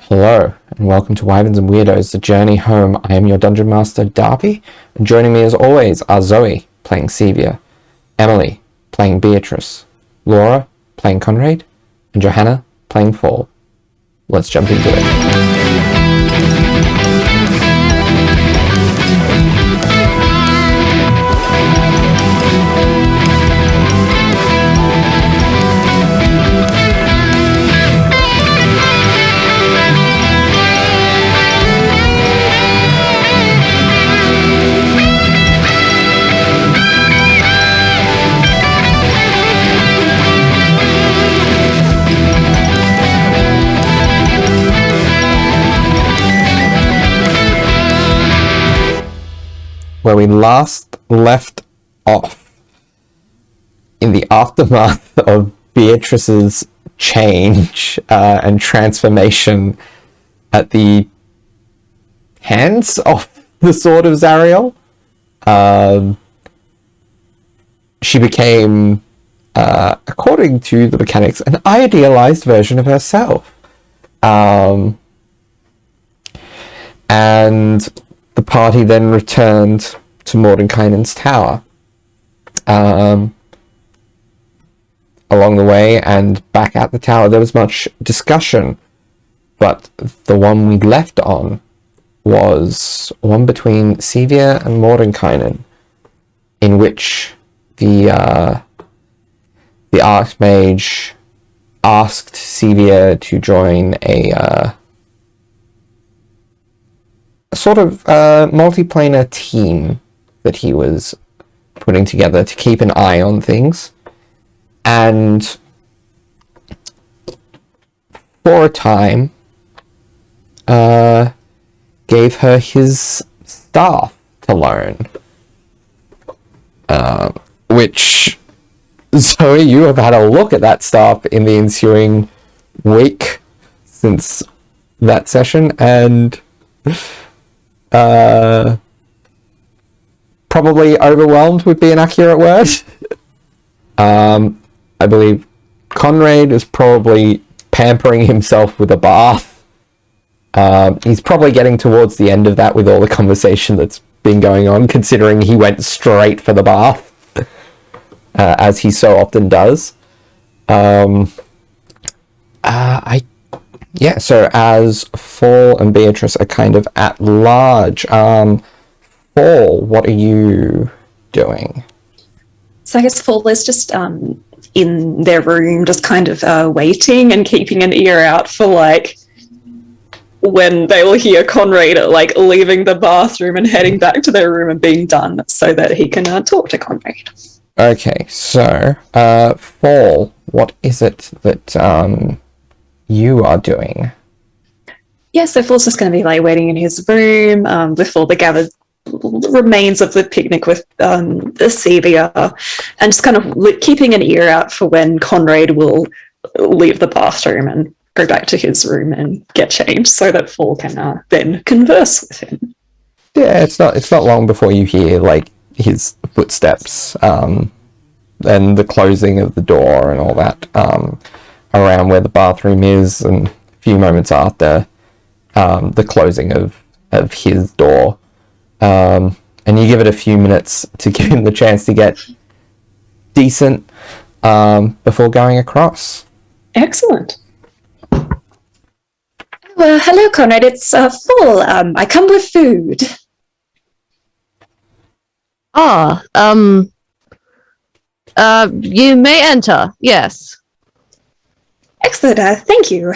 Hello, and welcome to Wyverns and Weirdos, the journey home. I am your Dungeon Master, Darby, and joining me as always are Zoe, playing Sevia, Emily, playing Beatrice, Laura, playing Conrad, and Johanna, playing Fall. Let's jump into it. Where we last left off, in the aftermath of Beatrice's change and transformation at the hands of the Sword of Zariel, she became, according to the mechanics, an idealized version of herself. And the party then returned to Mordenkainen's tower. Along the way and back at the tower, there was much discussion, but the one we left on was one between Sevia and Mordenkainen, in which the Archmage asked Sevia to join a sort of multiplanar team that he was putting together to keep an eye on things, and for a time gave her his staff to learn, which, Zoe, you have had a look at that staff in the ensuing week since that session, and probably overwhelmed would be an accurate word. I believe Conrad is probably pampering himself with a bath. He's probably getting towards the end of that with all the conversation that's been going on, considering he went straight for the bath, as he so often does. So as Fall and Beatrice are kind of at large, Fall, what are you doing? So I guess Fall is just in their room, just kind of waiting and keeping an ear out for, like, when they will hear Conrad, like, leaving the bathroom and heading back to their room and being done, so that he can talk to Conrad. Okay, so, Fall, what is it that you are doing? Yeah, so Fall's just going to be, like, waiting in his room with all the gathered remains of the picnic with Sevia, and just kind of keeping an ear out for when Conrad will leave the bathroom and go back to his room and get changed, so that Fall can then converse with him. Yeah, it's not long before you hear, like, his footsteps and the closing of the door and all that around where the bathroom is, and a few moments after the closing of his door. And you give it a few minutes to give him the chance to get decent before going across. Excellent. Well, hello, Conrad. It's Fall. I come with food. You may enter. Yes. Excellent. Thank you.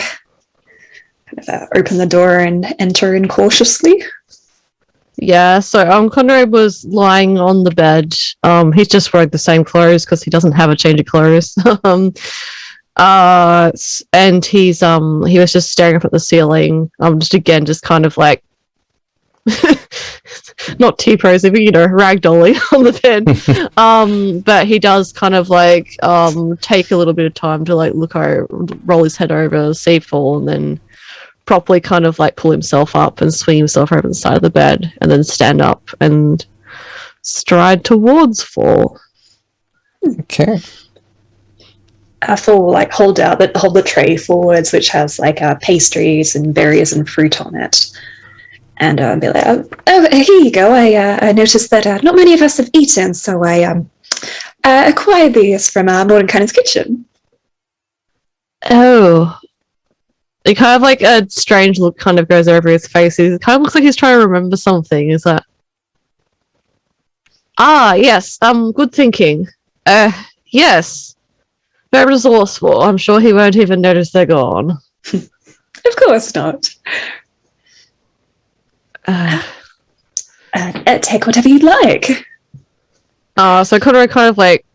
Kind of open the door and enter in cautiously. Yeah, so Conrad was lying on the bed. He's just wearing the same clothes because he doesn't have a change of clothes. And he was just staring up at the ceiling. Just kind of like not T-posing, but ragdolly on the bed. But he does kind of like take a little bit of time to like look over, roll his head over, see Fall, and then properly kind of like pull himself up and swing himself over the side of the bed, and then stand up and stride towards Fall. Okay. full like hold the tray forwards, which has like pastries and berries and fruit on it, and be like, "Oh, here you go. I noticed that not many of us have eaten, so I acquired these from Mordenkainen's kitchen." Oh. It kind of like a strange look kind of goes over his face. It kind of looks like he's trying to remember something. Is that? Ah, yes. Good thinking. Yes. Very resourceful. I'm sure he won't even notice they're gone. Of course not. Take whatever you'd like. So Conrad kind of like,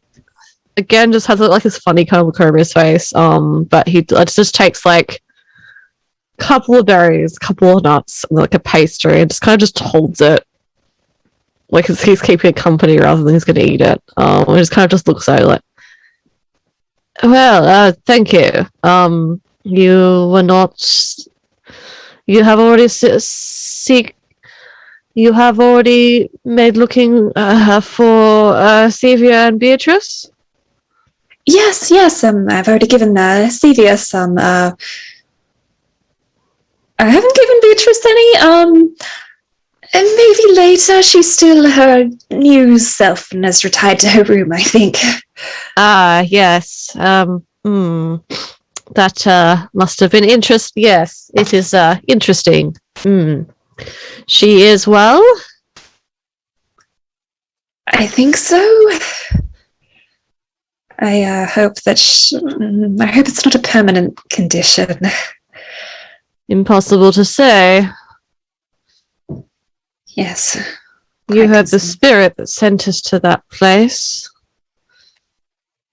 again, just has like this funny kind of look over his face. But he just takes like a couple of berries, a couple of nuts, and like a pastry, and just kind of just holds it. Like he's keeping it company rather than he's going to eat it. And just kind of just looks at it like, well, thank you. You were not. You have already You have already made looking for Sevia and Beatrice. Yes. I've already given Sevia some. I haven't given Beatrice any. And maybe later. She's still her new self and has retired to her room, I think. Ah, yes. That must have been interesting. Yes, it is interesting. She is well? I think so. I hope that I hope it's not a permanent condition. Impossible to say. Yes. You heard the spirit that sent us to that place.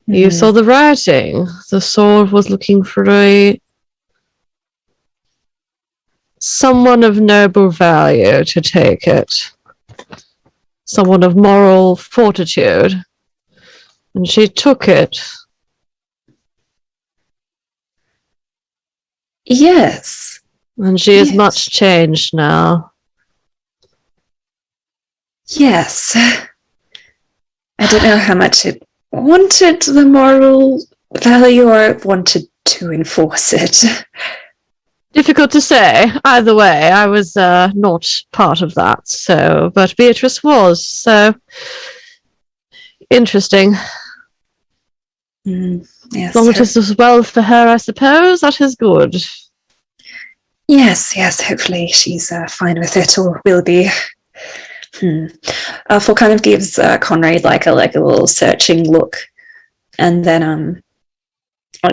You saw the writing. The sword was looking for someone of noble value to take it. Someone of moral fortitude. And she took it. Yes. And she is much changed now. Yes. I don't know how much it wanted the moral value or wanted to enforce it. Difficult to say. Either way, I was not part of that. So, but Beatrice was. So interesting. Yes. As long as it is well for her, I suppose that is good. Yes. Hopefully she's fine with it, or will be. Phil kind of gives Conrad like a little searching look, and then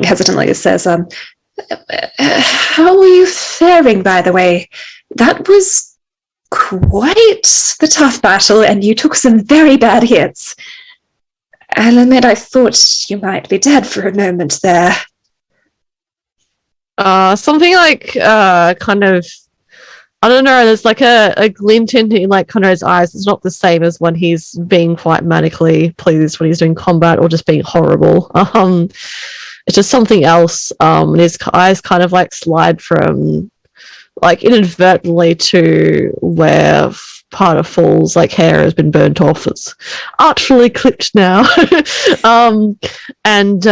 hesitantly says, "How are you faring, by the way? That was quite the tough battle, and you took some very bad hits. I'll admit I thought you might be dead for a moment there." Something like kind of, I don't know, there's like a glint in like Conrad's eyes. It's not the same as when he's being quite manically pleased when he's doing combat or just being horrible. It's just something else. And his eyes kind of like slide from like inadvertently to where part of Fool's like hair has been burnt off. It's artfully clipped now. And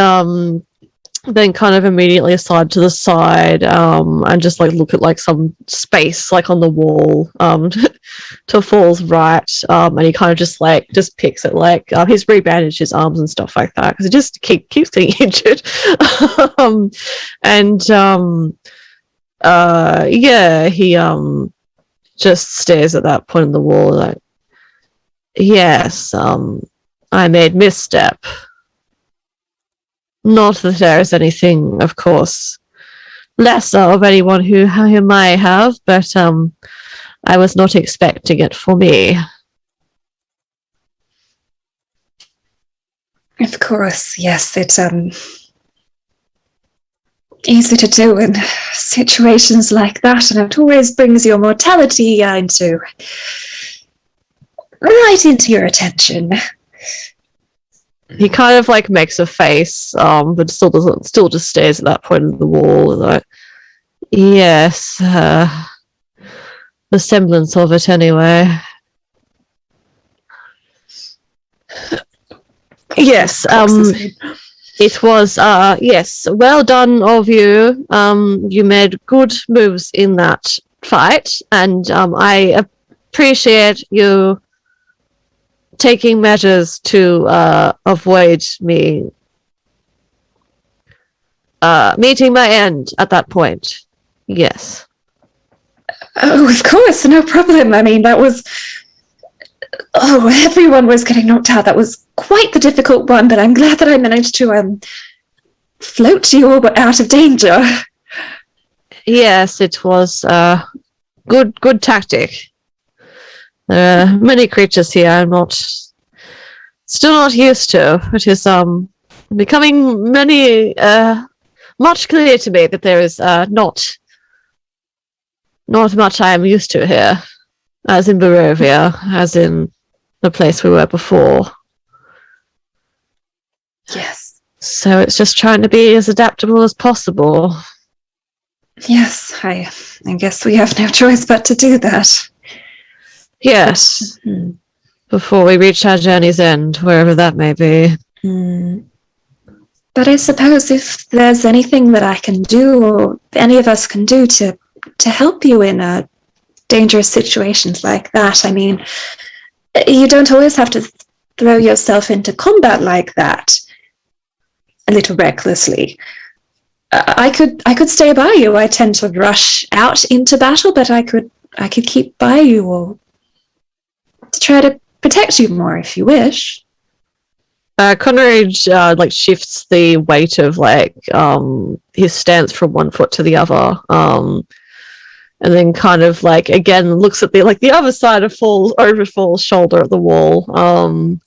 then kind of immediately aside to the side and just like look at like some space like on the wall to Fool's right, and he kind of just picks it like he's rebandaged his arms and stuff like that because it just keeps getting injured. He just stares at that point in the wall like, yes, I made misstep. Not that there is anything, of course, lesser of anyone who may have, but I was not expecting it for me. Of course, yes, it's easy to do in situations like that, and it always brings your mortality right into your attention. He kind of like makes a face, but still just stares at that point in the wall. Like, yes, the semblance of it, anyway. Yes. It was, yes, well done of you. You made good moves in that fight, and I appreciate you taking measures to avoid me meeting my end at that point. Yes. Oh, of course, no problem. I mean, that was... Oh, everyone was getting knocked out. That was quite the difficult one, but I'm glad that I managed to float you all out of danger. Yes, it was good tactic. There are many creatures here I'm still not used to. It is becoming much clear to me that there is not much I am used to here, as in Barovia, as in the place we were before. Yes. So it's just trying to be as adaptable as possible. Yes, I guess we have no choice but to do that. Yes. Before we reach our journey's end, wherever that may be. But I suppose if there's anything that I can do, or any of us can do to help you in dangerous situations like that, I mean, you don't always have to throw yourself into combat like that, a little recklessly. I could stay by you. I tend to rush out into battle, but I could keep by you, or to try to protect you more if you wish. Conrad shifts the weight of his stance from one foot to the other, and then kind of again looks at the other side of Fall's shoulder at the wall,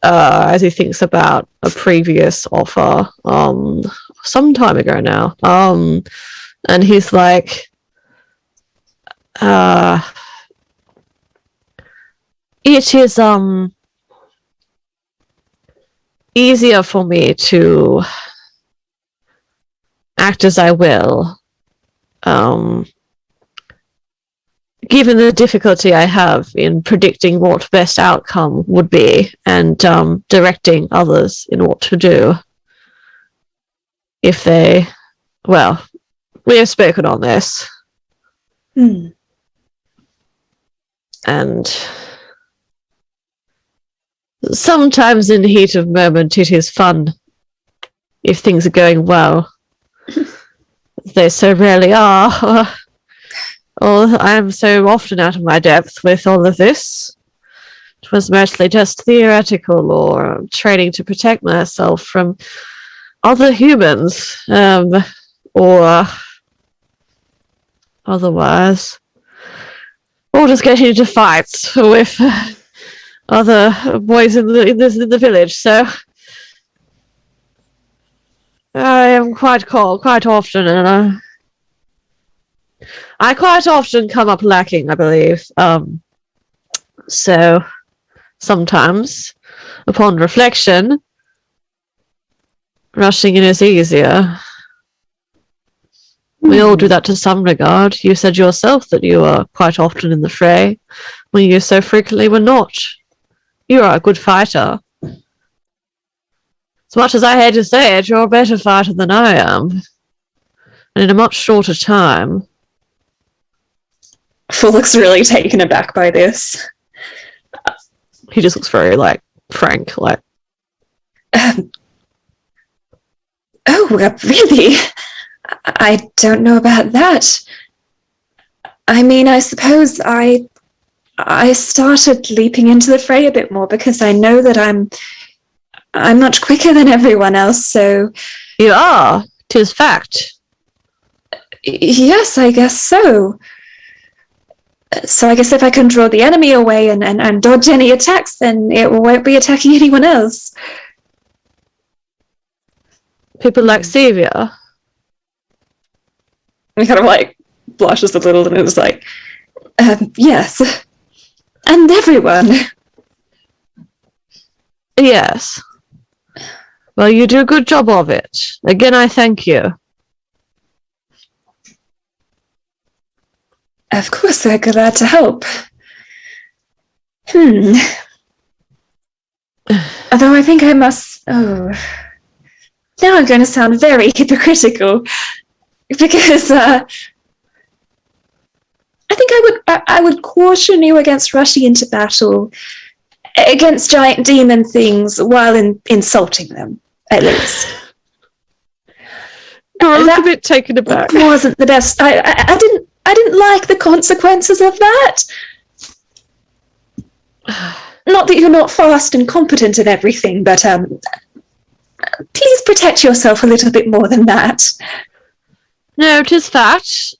as he thinks about a previous offer some time ago now, and he's like, it is easier for me to act as I will, given the difficulty I have in predicting what best outcome would be and directing others in what to do. If they... Well, we have spoken on this. And sometimes in the heat of moment it is fun if things are going well. They so rarely are. I am so often out of my depth with all of this. It was mostly just theoretical or training to protect myself from other humans, or otherwise, or just getting into fights with other boys in the village. So I am quite often, and I quite often come up lacking, I believe. So sometimes, upon reflection, rushing in is easier. We all do that to some regard. You said yourself that you are quite often in the fray, when you so frequently were not. You are a good fighter. As much as I hate to say it, you're a better fighter than I am. And in a much shorter time. Full looks really taken aback by this. He just looks very, frank, Oh, really? I don't know about that. I mean, I suppose I started leaping into the fray a bit more because I know that I'm much quicker than everyone else, so... You are. 'Tis fact. Yes, I guess so. So I guess if I can draw the enemy away and dodge any attacks, then it won't be attacking anyone else. People like Sevia. He kind of blushes a little and it was yes. And everyone. Yes. Well, you do a good job of it. Again, I thank you. Of course, we're glad to help. Although I think I must... Oh, now I'm going to sound very hypocritical because I think I would caution you against rushing into battle against giant demon things while insulting them, at least. You're a little bit taken aback. Wasn't the best. I didn't like the consequences of that. Not that you're not fast and competent in everything, but please protect yourself a little bit more than that. No, 'tis fact.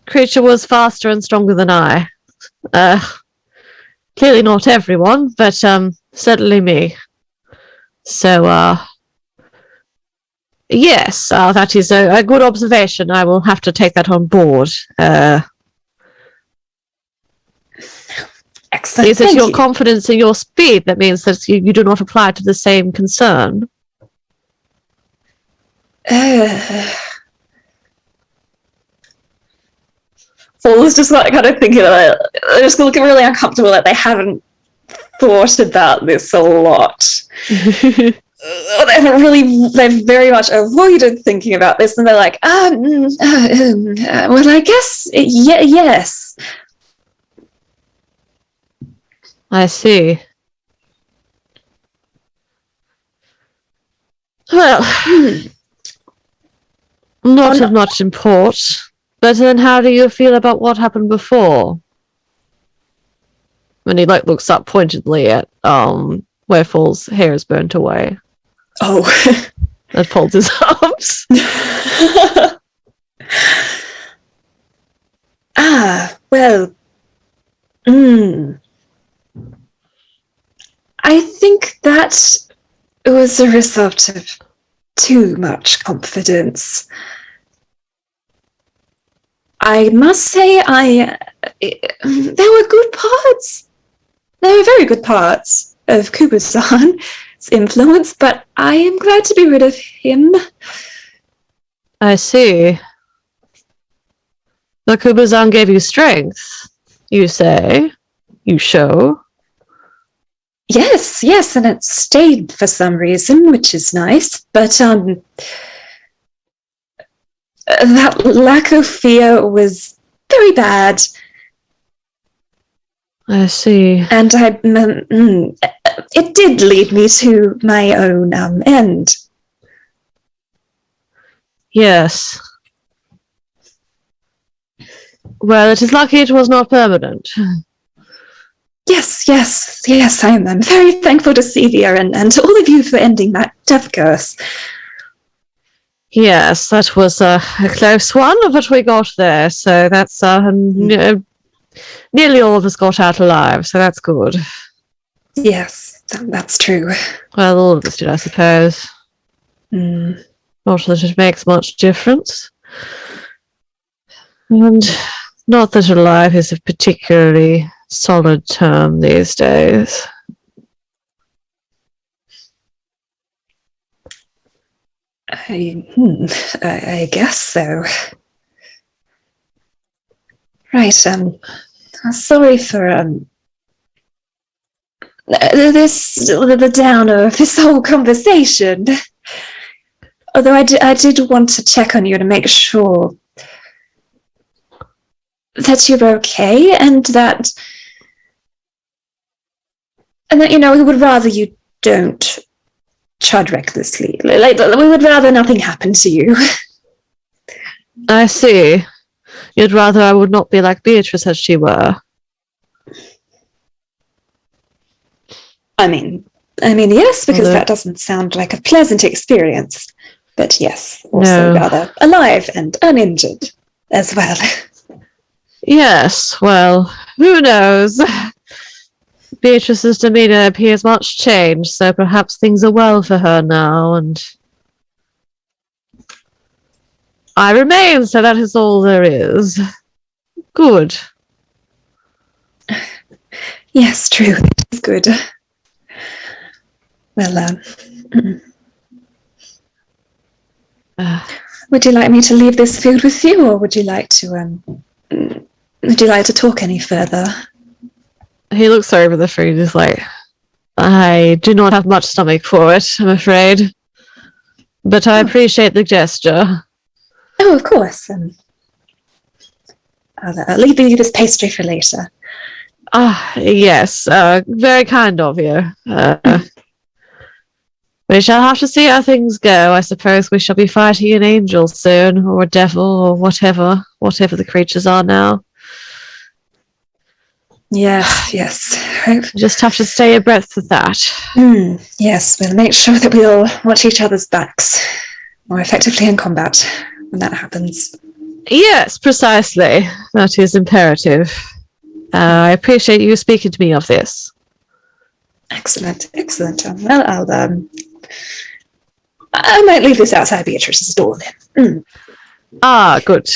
Creature was faster and stronger than I. Clearly not everyone, but certainly me. So, yes, that is a good observation. I will have to take that on board. Excellent. Is it your confidence in your speed that means that you do not apply to the same concern? Paul's just like kind of thinking about it. They're just looking really uncomfortable, like they haven't thought about this a lot. They've very much avoided thinking about this, and they're like, well, I guess, yes. I see. Well, not of much import. But then how do you feel about what happened before? When he looks up pointedly at where Fall's hair is burnt away. Oh. And folds his arms. Well. I think that was a result of too much confidence. I must say, there were good parts. There were very good parts of Kubo-san's influence, but I am glad to be rid of him. I see. The Kubo-san gave you strength, you say? You show? Yes, and it stayed for some reason, which is nice, but that lack of fear was very bad. I see. And it did lead me to my own end. Yes. Well, it is lucky it was not permanent. Yes, I'm very thankful to Sevia and to all of you for ending that death curse. Yes, that was a close one, but we got there, so that's nearly all of us got out alive, so that's good. Yes, that's true. Well, all of us did, I suppose. Not that it makes much difference. And not that alive is a particularly solid term these days. I guess so. Right, sorry for the downer of this whole conversation. Although I did want to check on you to make sure that you're okay, and that we would rather you don't chud recklessly. Like, we would rather nothing happen to you. I see. You'd rather I would not be like Beatrice as she were. I mean, yes, because that doesn't sound like a pleasant experience. But yes, also rather alive and uninjured as well. Yes, well, who knows? Beatrice's demeanour appears much changed, so perhaps things are well for her now, and I remain, so that is all there is. Good. Yes, true. It's good. Well, would you like me to leave this field with you, or would you like to talk any further? He looks over the food and is like, I do not have much stomach for it, I'm afraid. but I appreciate the gesture. Oh, of course. I'll leave you this pastry for later. Yes, very kind of you. We shall have to see how things go. I suppose we shall be fighting an angel soon, or a devil, or whatever the creatures are now. Yes. We just have to stay abreast with that. Yes, we'll make sure that we'll watch each other's backs more effectively in combat when that happens. Yes, precisely. That is imperative. I appreciate you speaking to me of this. Excellent. Well, I might leave this outside Beatrice's door then. Good.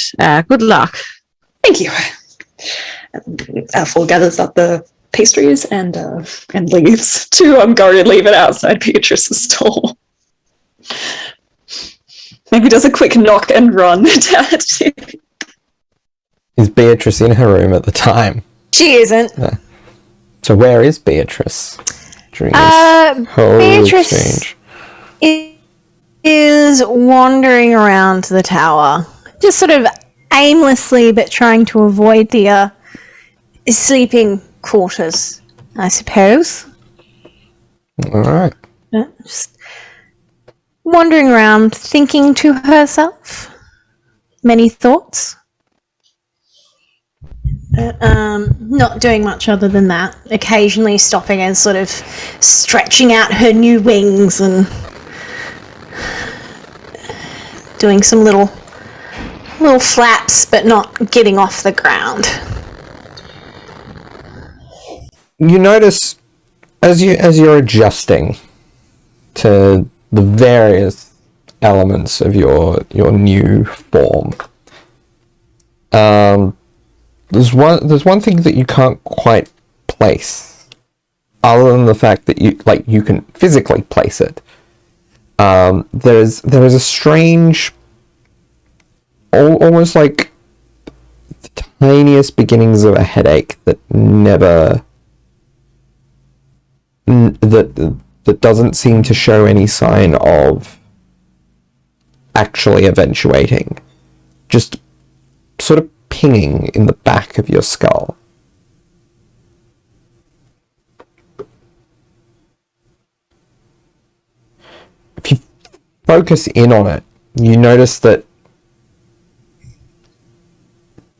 Good luck. Thank you. Alpha gathers up the pastries and leaves to go and leave it outside Beatrice's door. Maybe does a quick knock and run. Is Beatrice in her room at the time? She isn't. So where is Beatrice during this whole Beatrice exchange? is wandering around the tower, just sort of aimlessly, but trying to avoid the sleeping quarters, I suppose. All right. Just wandering around, thinking to herself. Many thoughts. But not doing much other than that. Occasionally stopping and sort of stretching out her new wings and doing some little flaps, but not getting off the ground. You notice as you're adjusting to the various elements of your new form, there's one thing that you can't quite place, other than the fact that you can physically place it. There is a strange, almost like the tiniest beginnings of a headache that never that doesn't seem to show any sign of actually eventuating, just sort of pinging in the back of your skull. If you focus in on it, you notice that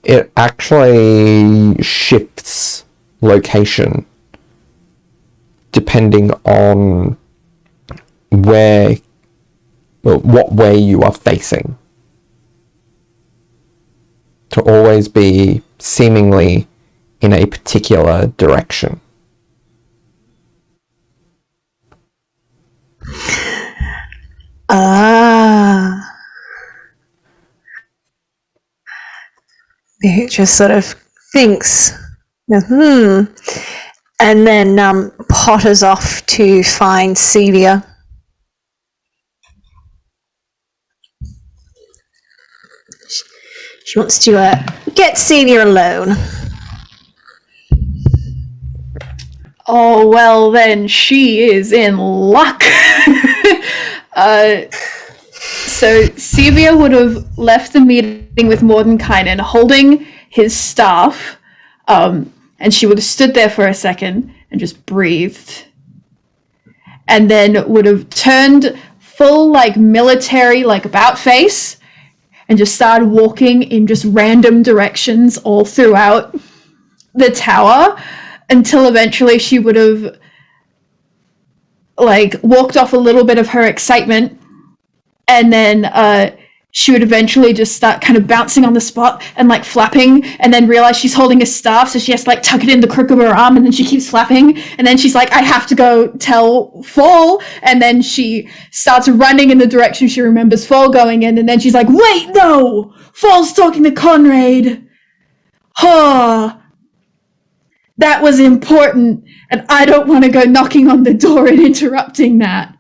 it actually shifts location depending on what way you are facing, to always be seemingly in a particular direction. It just sort of thinks, and then potters off to find Celia. She wants to get Celia alone. Oh, well, then she is in luck. So Sevia would have left the meeting with Mordenkainen holding his staff, and she would have stood there for a second and just breathed. And then would have turned full, military, about face, and just started walking in just random directions all throughout the tower, until eventually she would have walked off a little bit of her excitement, and then she would eventually just start kind of bouncing on the spot and flapping, and then realize she's holding a staff, so she has to tuck it in the crook of her arm, and then she keeps flapping, and then she's like, I have to go tell Fall, and then she starts running in the direction she remembers Fall going in, and then she's like, wait, no! Fall's talking to Conrad! Huh! That was important, and I don't want to go knocking on the door and interrupting that.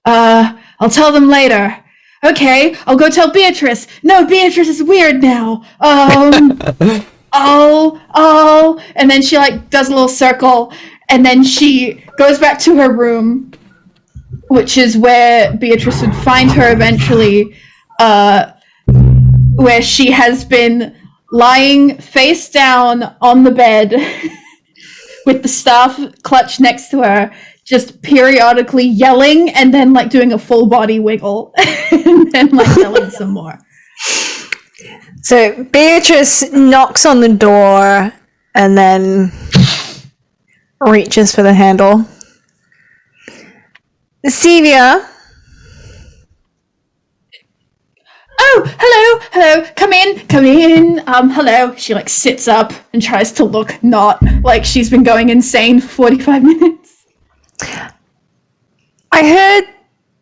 I'll tell them later. Okay, I'll go tell Beatrice. No, Beatrice is weird now. And then she does a little circle, and then she goes back to her room which is where Beatrice would find her eventually, where she has been lying face down on the bed with the staff clutched next to her, just periodically yelling and then like doing a full body wiggle and then like yelling some more. So Beatrice knocks on the door and then reaches for the handle. Sevia. Oh, hello, come in. Hello. She like sits up and tries to look not like she's been going insane for 45 minutes. I heard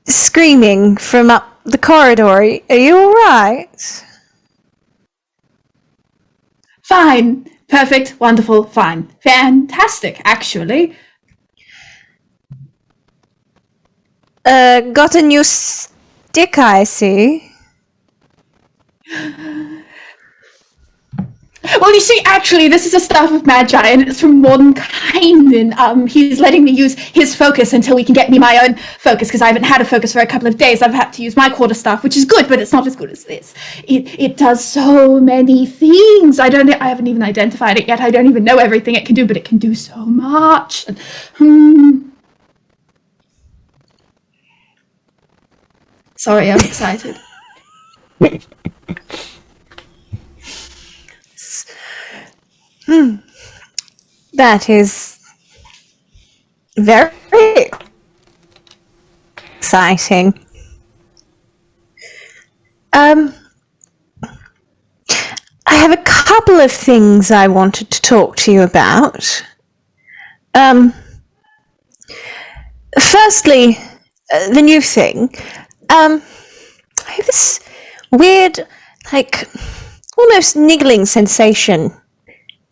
screaming from up the corridor. Are you alright? Fine. Perfect. Wonderful. Fine. Fantastic, actually. Got a new stick, I see. Well, you see, actually, this is a staff of Magi, and it's from Mordenkainen, and he's letting me use his focus until we can get me my own focus, because I haven't had a focus for a couple of days. I've had to use my quarterstaff, which is good, but it's not as good as this. It does so many things. I haven't even identified it yet. I don't even know everything it can do, but it can do so much. Sorry, I'm excited. That is very exciting. I have a couple of things I wanted to talk to you about. Firstly, the new thing. I have this weird, like, almost niggling sensation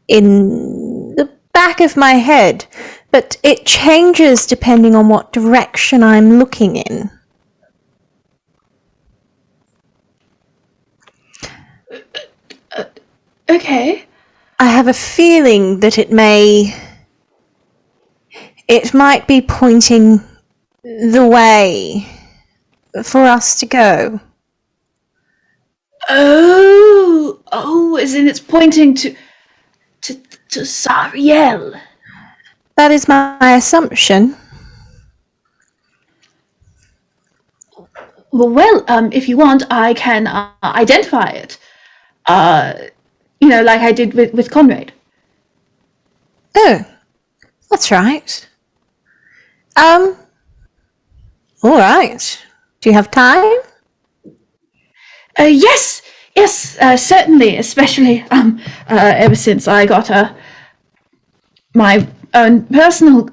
in the back of my head, but it changes depending on what direction I'm looking in. Okay. I have a feeling that it might be pointing the way for us to go. Oh, as in it's pointing to Sariel. That is my assumption. Well, if you want, I can identify it. Like I did with Conrad. Oh, that's right. All right. Do you have time? Yes, certainly, especially ever since I got my own personal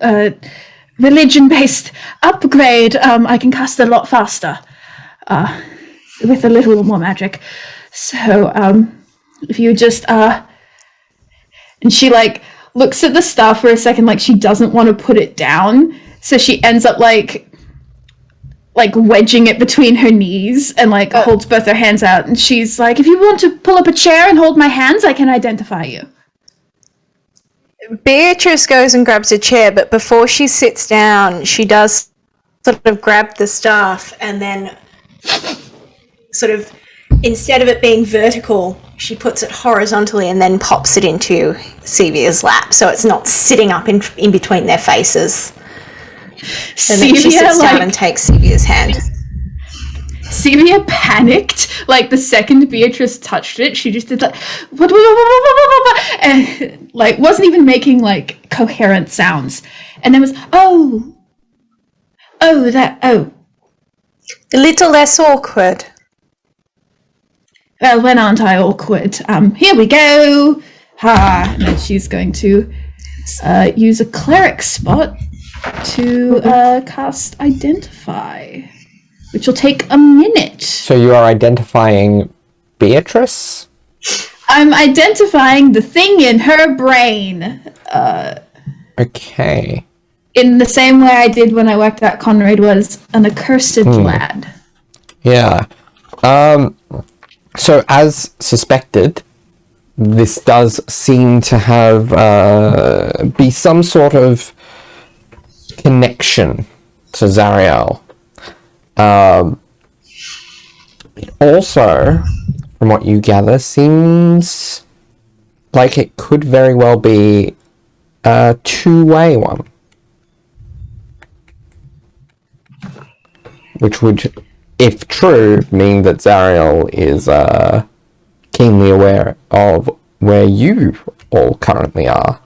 religion-based upgrade. I can cast a lot faster with a little more magic. So if you just and she like looks at the staff for a second, like she doesn't want to put it down, so she ends up like wedging it between her knees and like holds both her hands out, and she's like, if you want to pull up a chair and hold my hands, I can identify you. Beatrice goes and grabs a chair, but before she sits down, she does sort of grab the staff and then sort of, instead of it being vertical, she puts it horizontally and then pops it into Sevia's lap, so it's not sitting up in between their faces. And then she sits down and takes Sevia's hand. Sevia panicked, like the second Beatrice touched it, she just did like, and like wasn't even making like coherent sounds, and then was a little less awkward. Well, when aren't I awkward? Here we go. And then she's going to use a cleric spot to cast Identify, which will take a minute. So you are identifying Beatrice? I'm identifying the thing in her brain. Okay. In the same way I did when I worked out Conrad was an accursed lad. Yeah. So as suspected, this does seem to have be some sort of connection to Zariel. It also, from what you gather, seems like it could very well be a two-way one. Which would, if true, mean that Zariel is keenly aware of where you all currently are.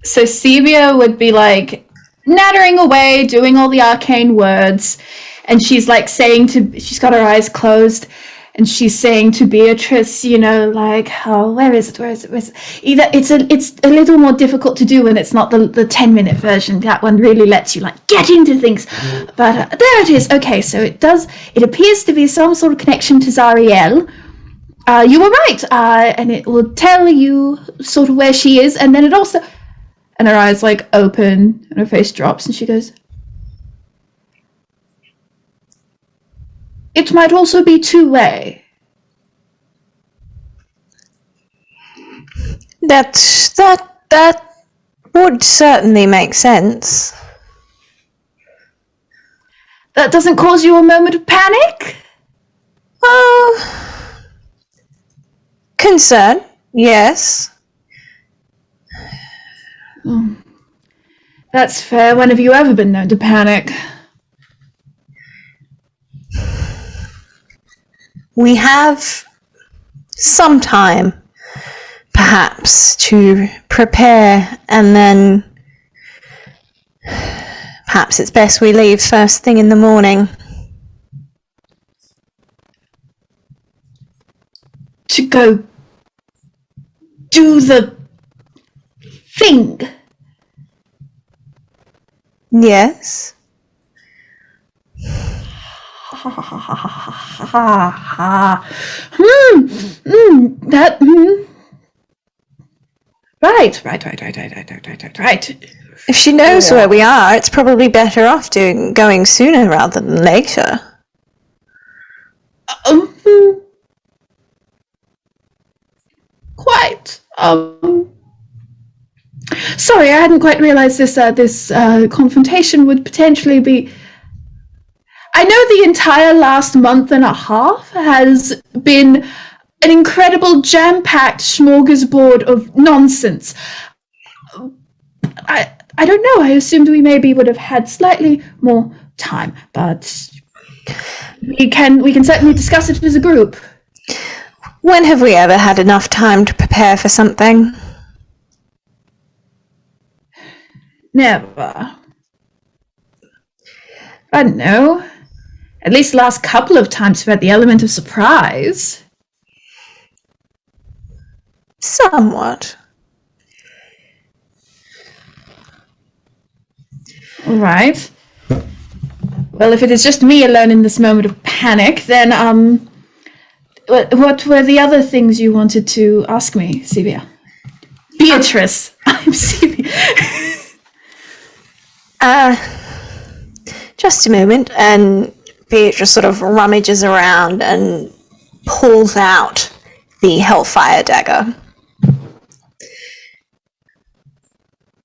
So Sevia would be like nattering away, doing all the arcane words, and she's like she's got her eyes closed, and she's saying to Beatrice, you know, like, oh, where is it? Either it's a little more difficult to do when it's not the 10-minute version. That one really lets you like get into things. But there it is. Okay, so it appears to be some sort of connection to Zariel. You were right, and it will tell you sort of where she is, and then it also, and her eyes like open, and her face drops, and she goes, it might also be two-way. That would certainly make sense. That doesn't cause you a moment of panic? Concern, yes. That's fair. When have you ever been known to panic? We have some time, perhaps, to prepare, and then perhaps it's best we leave first thing in the morning. To go do the thing. Yes. Right. If she knows where we are, it's probably better off going sooner rather than later. Quite. Sorry, I hadn't quite realized this confrontation would potentially be. I know the entire last month and a half has been an incredible jam-packed smorgasbord of nonsense. I don't know. I assumed we maybe would have had slightly more time, but we can certainly discuss it as a group. When have we ever had enough time to prepare for something? Never. I don't know. At least the last couple of times we've had the element of surprise. Somewhat. All right. Well, if it is just me alone in this moment of panic, then what were the other things you wanted to ask me, Sevia? Beatrice. I'm Sevia. Just a moment, and Beatrice sort of rummages around and pulls out the Hellfire dagger.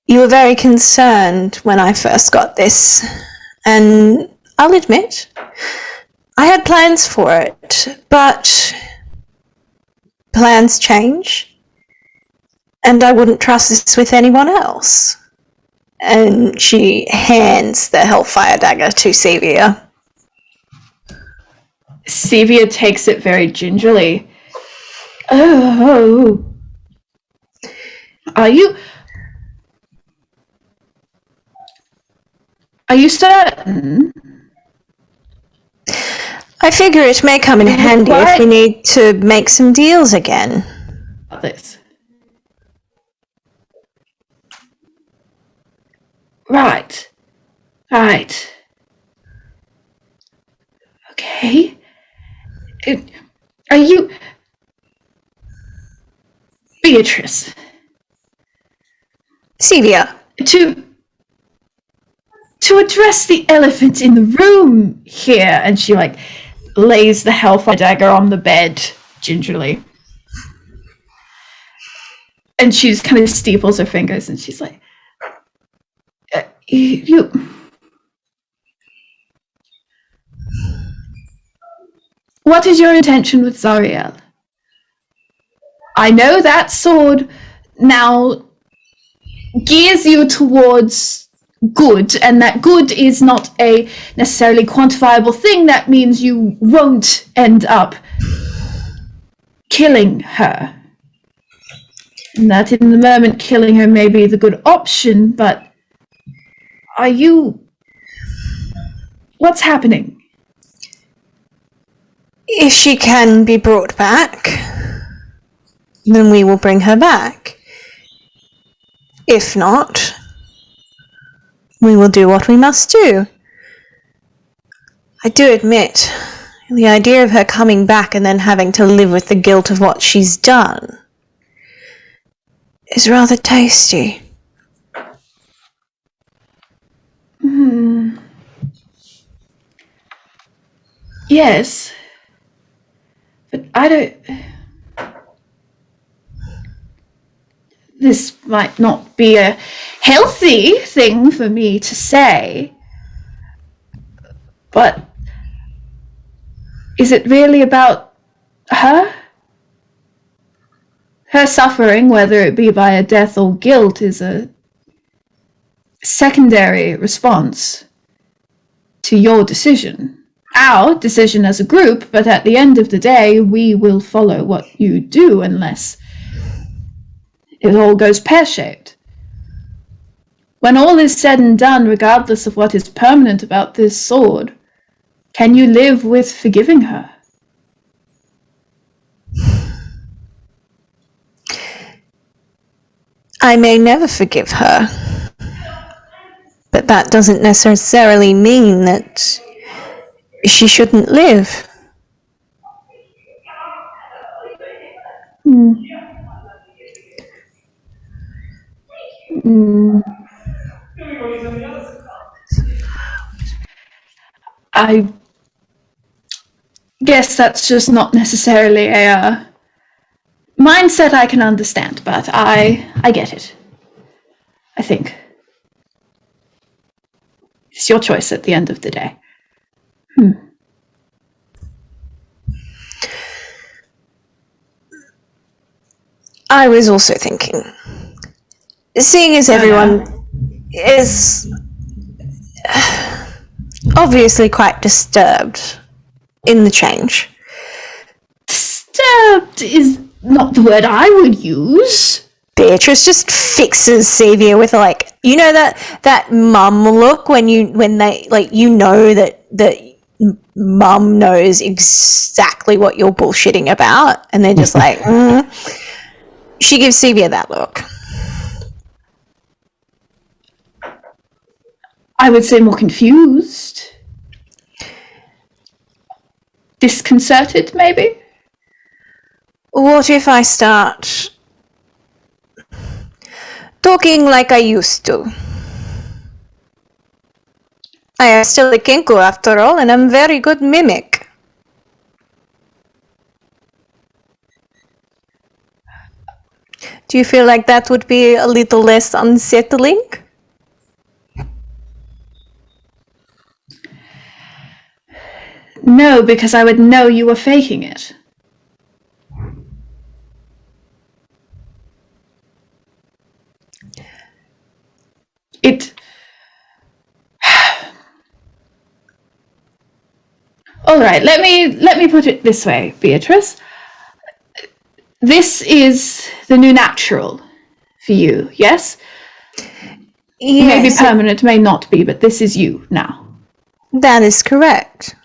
You were very concerned when I first got this, and I'll admit, I had plans for it, but plans change, and I wouldn't trust this with anyone else. And she hands the Hellfire dagger to Sevia. Sevia takes it very gingerly. Oh. Are you certain? I figure it may come in handy if we need to make some deals again. This. Right. Okay. Are you... Beatrice. Sevia. To address the elephant in the room here, and she like lays the Hellfire dagger on the bed gingerly. And she just kind of steeples her fingers, and she's like, you What is your intention with Zariel? I know that sword now gears you towards good, and that good is not a necessarily quantifiable thing. That means you won't end up killing her. And that in the moment killing her may be the good option, but are you... What's happening? If she can be brought back, then we will bring her back. If not, we will do what we must do. I do admit, the idea of her coming back and then having to live with the guilt of what she's done is rather tasty. Yes. But I don't... This might not be a healthy thing for me to say, but is it really about her? Her suffering, whether it be via death or guilt, is a secondary response to your decision. Our decision as a group, but at the end of the day, we will follow what you do unless it all goes pear-shaped. When all is said and done, regardless of what is permanent about this sword, can you live with forgiving her? I may never forgive her, but that doesn't necessarily mean that she shouldn't live. I guess that's just not necessarily a mindset I can understand, but I get it. I think. It's your choice at the end of the day. I was also thinking, seeing as everyone is obviously quite disturbed in the change. Disturbed is not the word I would use. Beatrice just fixes Xavier with you know that mum look when they you know that mum knows exactly what you're bullshitting about, and they're just like, She gives Xavier that look. I would say more confused. Disconcerted, maybe? What if I start talking like I used to? I am still a Kenku after all, and I'm a very good mimic. Do you feel like that would be a little less unsettling? No, because I would know you were faking it. All right, let me put it this way, Beatrice. This is the new natural for you, yes? Yes. Maybe permanent, may not be, but this is you now. That is correct.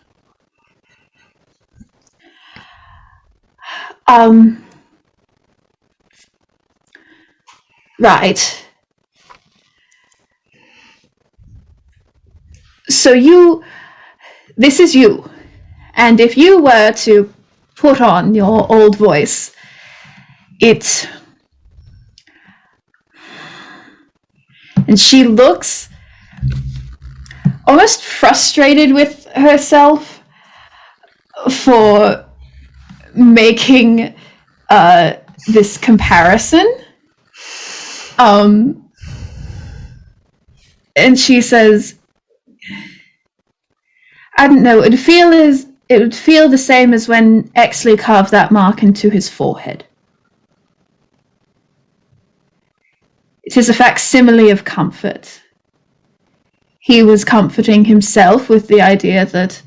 Right. So this is you. And if you were to put on your old voice, and she looks almost frustrated with herself for making this comparison. And she says, I don't know, it'd feel as it would feel the same as when Exley carved that mark into his forehead. It is a facsimile of comfort. He was comforting himself with the idea that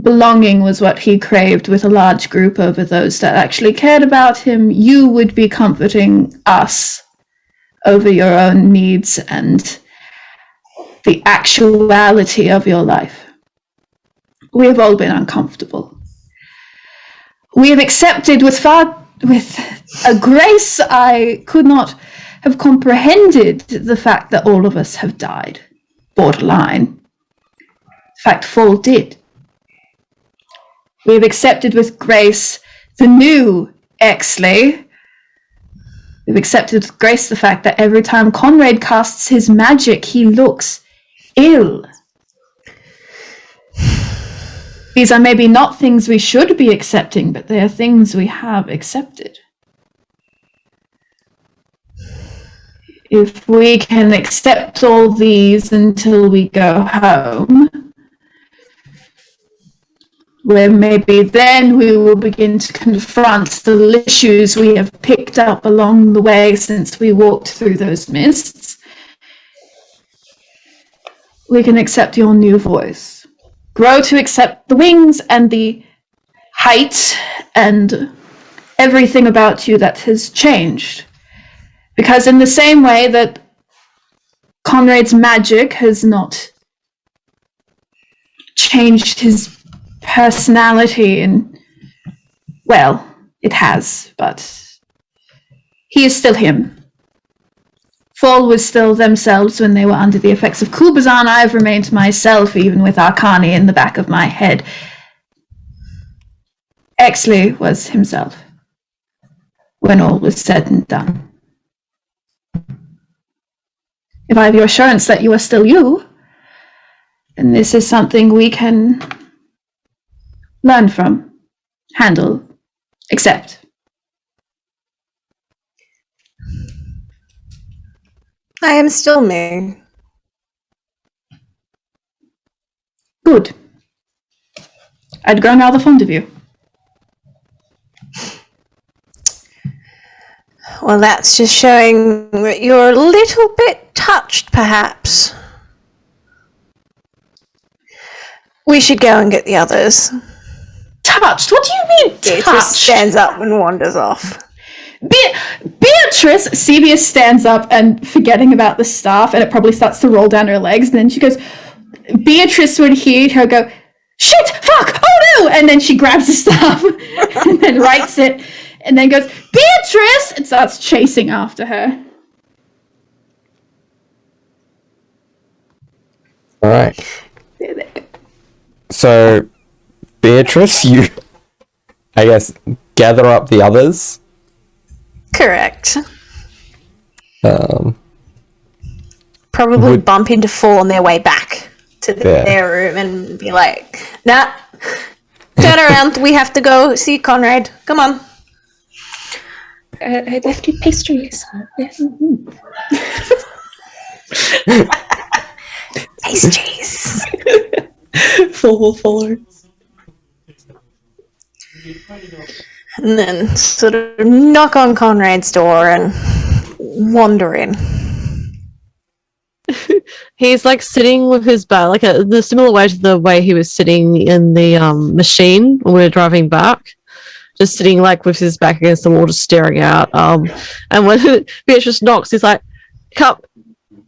belonging was what he craved with a large group over those that actually cared about him. You would be comforting us over your own needs and the actuality of your life. We have all been uncomfortable. We have accepted with a grace I could not have comprehended the fact that all of us have died. Borderline. In fact, Fall did. We have accepted with grace the new Exley. We've accepted with grace the fact that every time Conrad casts his magic, he looks ill. These are maybe not things we should be accepting, but they are things we have accepted. If we can accept all these until we go home, where maybe then we will begin to confront the issues we have picked up along the way since we walked through those mists, we can accept your new voice. Grow to accept the wings and the height and everything about you that has changed. Because in the same way that Conrad's magic has not changed his personality, and well, it has, but he is still him. Fall was still themselves when they were under the effects of Kubazan. I have remained myself, even with Arcani in the back of my head. Exley was himself when all was said and done. If I have your assurance that you are still you, then this is something we can learn from, handle, accept. I am still me. Good. I'd grown rather fond of you. Well, that's just showing that you're a little bit touched, perhaps. We should go and get the others. Touched? What do you mean, Beatrice touched? stands up and wanders off. Beatrice, Sevia stands up and forgetting about the staff, and it probably starts to roll down her legs, and then she goes, Beatrice would hear her go, shit, fuck, oh no, and then she grabs the staff and then writes it, and then goes, Beatrice, and starts chasing after her. All right. So, Beatrice, you, I guess, gather up the others. Correct. Um, Probably would- bump into Fall on their way back to their room and be like, nah, turn around, we have to go see Conrad. Come on. I left you pastries. Pastries. Full follow. And then sort of knock on Conrad's door and wander in. He's like sitting with his back, like the similar way to the way he was sitting in the machine when we were driving back. Just sitting like with his back against the wall, just staring out. And when Beatrice knocks, he's like, "Come."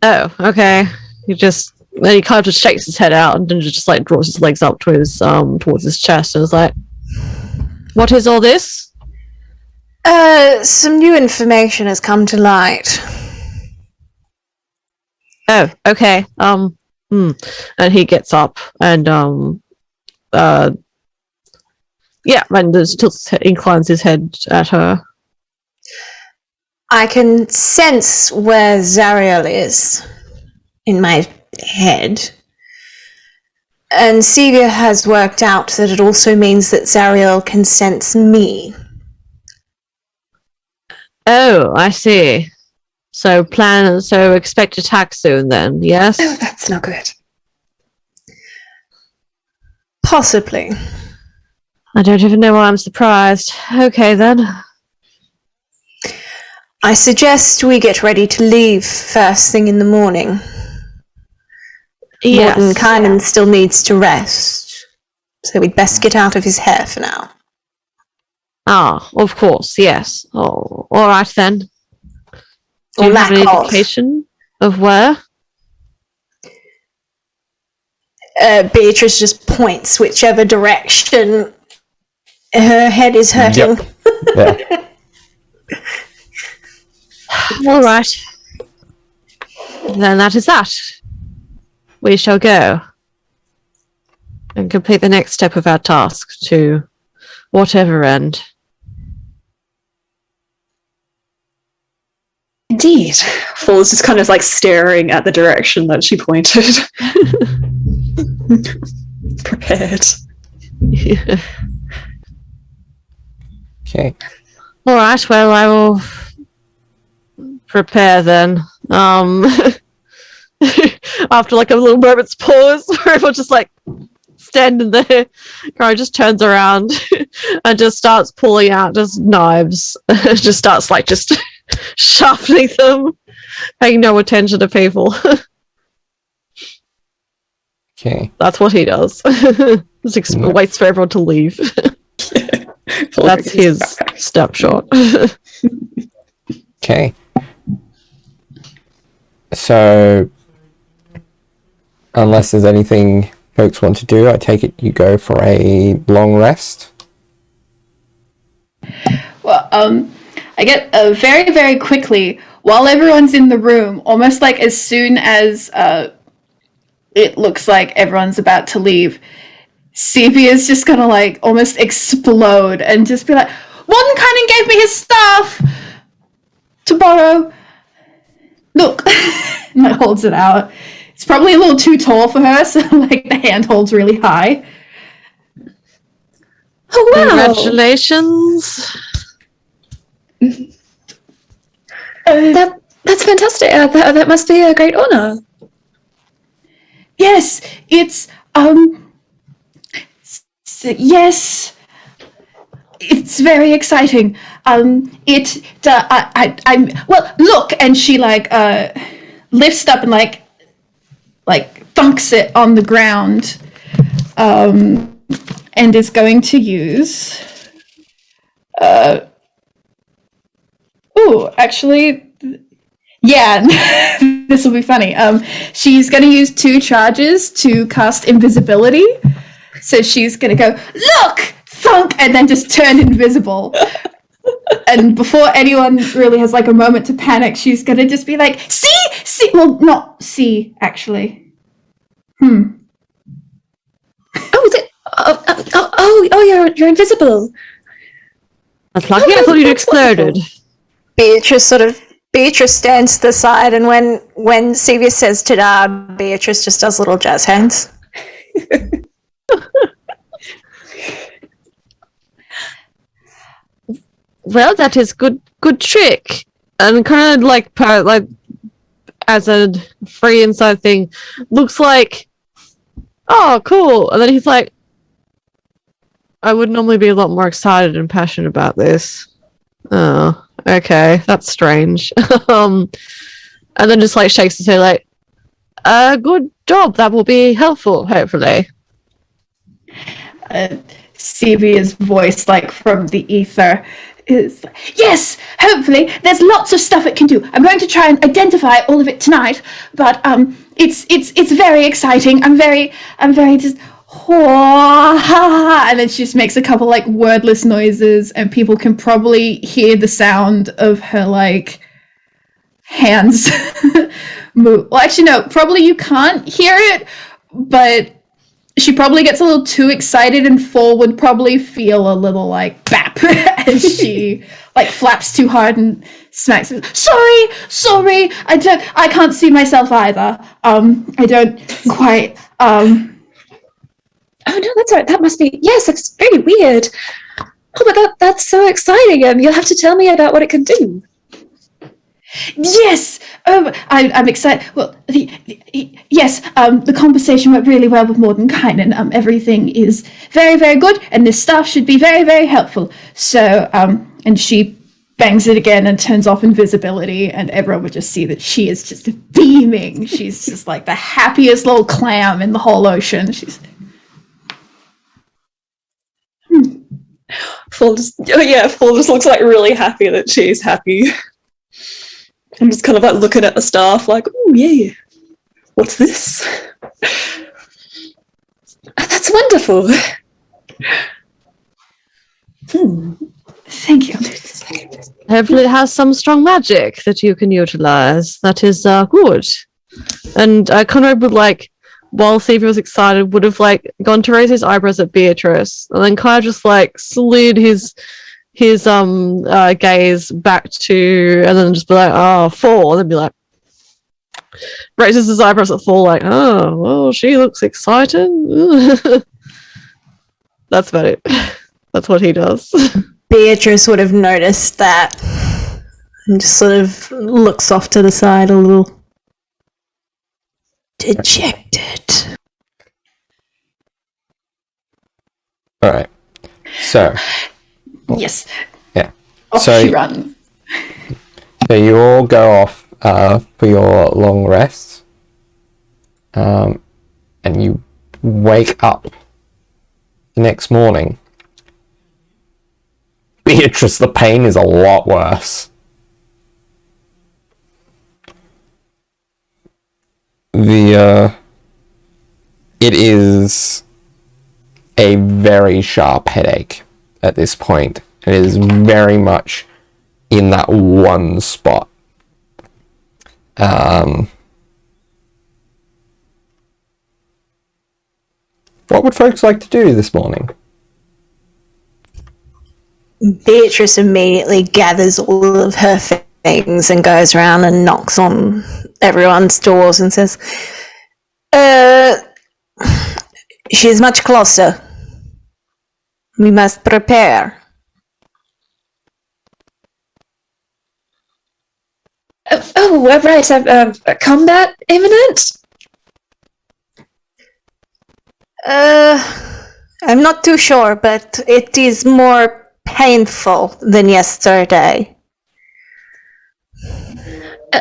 Oh, okay. Then he kind of just shakes his head out and then just like draws his legs up to his towards his chest and is like, "What is all this?" Some new information has come to light. Oh, okay. And he gets up and yeah, and inclines his head at her. I can sense where Zariel is in my head. And Sevia has worked out that it also means that Zariel can sense me. Oh, I see. So expect attack soon then, yes? Oh, that's not good. Possibly. I don't even know why I'm surprised. Okay, then. I suggest we get ready to leave first thing in the morning. Yes. Mordenkainen still needs to rest, so we'd best get out of his hair for now. Ah, of course, yes. Oh, all right then. Do Or you have lack any of. indication of where? Beatrice just points whichever direction her head is hurting. Yep. Yeah. All right. Then that is that. We shall go and complete the next step of our task to whatever end. Indeed. Fall's just kind of like staring at the direction that she pointed. Prepared. Okay. All right. Well, I will prepare then. After like a little moment's pause, where everyone's just like standing there, Kara just turns around and just starts pulling out just knives. Just starts like just sharpening them, paying no attention to people. Okay. That's what he does. Just waits for everyone to leave. That's his snapshot. Okay. So, unless there's anything folks want to do, I take it you go for a long rest. Well, I get very, very quickly, while everyone's in the room, almost like as soon as it looks like everyone's about to leave, Sevia's just gonna like almost explode and just be like, Mordenkainen gave me his staff to borrow. Look, and like holds it out. It's probably a little too tall for her, so like the hand holds really high. Oh wow! Congratulations. That's fantastic. That must be a great honor. Yes, it's yes, it's very exciting. I'm well. Look, and she like lifts up and like thunks it on the ground, and is going to use. Actually, yeah, this will be funny. She's going to use 2 charges to cast invisibility. So she's going to go, look, thunk, and then just turn invisible. And before anyone really has like a moment to panic, she's going to just be like, see, well, not see, actually. You're invisible. That's lucky. I thought you'd exploded. Beatrice stands to the side, and when Sevia says ta-da, Beatrice just does little jazz hands. Well, that is good trick. And kind of like as a free inside thing, looks like, oh, cool. And then he's like, I would normally be a lot more excited and passionate about this. Oh, okay, that's strange. And then just like shakes his head like, good job, that will be helpful, hopefully. Sevia's voice, like from the ether, is yes, hopefully. There's lots of stuff it can do. I'm going to try and identify all of it tonight, but it's very exciting. I'm very just and then she just makes a couple like wordless noises, and people can probably hear the sound of her like hands move. Well, actually no, probably you can't hear it, but she probably gets a little too excited, and Fall would probably feel a little like bap as she like flaps too hard and smacks it. Sorry, I can't see myself either. I don't quite Oh no, that's right. That must be, yes, that's very weird. Oh, but that's so exciting. You'll have to tell me about what it can do. Yes! Oh, I'm excited. Well, yes, the conversation went really well with Mordenkainen, and everything is very, very good, and this staff should be very, very helpful. So, and she bangs it again and turns off invisibility, and everyone would just see that she is just beaming. She's just like the happiest little clam in the whole ocean. She's... Full just looks like really happy that she's happy. I'm just kind of like looking at the staff like, oh yeah, what's this? That's wonderful. Thank you. Hopefully it has some strong magic that you can utilize. That is good. And Conrad would like, while Stevie was excited, would have like gone to raise his eyebrows at Beatrice, and then kind of just like slid his gaze back to, and then just be like, oh, 4, and then be like, raises his eyebrows at 4, like, oh, well, she looks excited. That's about it. That's what he does. Beatrice would have noticed that and just sort of looks off to the side a little dejected. All right. So. Yes. Yeah. Off So- she runs. So you all go off for your long rests, and you wake up the next morning. Beatrice, the pain is a lot worse. It is a very sharp headache at this point. It is very much in that one spot. What would folks like to do this morning? Beatrice immediately gathers all of her things and goes around and knocks on everyone's doors and says, she's much closer. We must prepare. Right, combat imminent? I'm not too sure, but it is more painful than yesterday.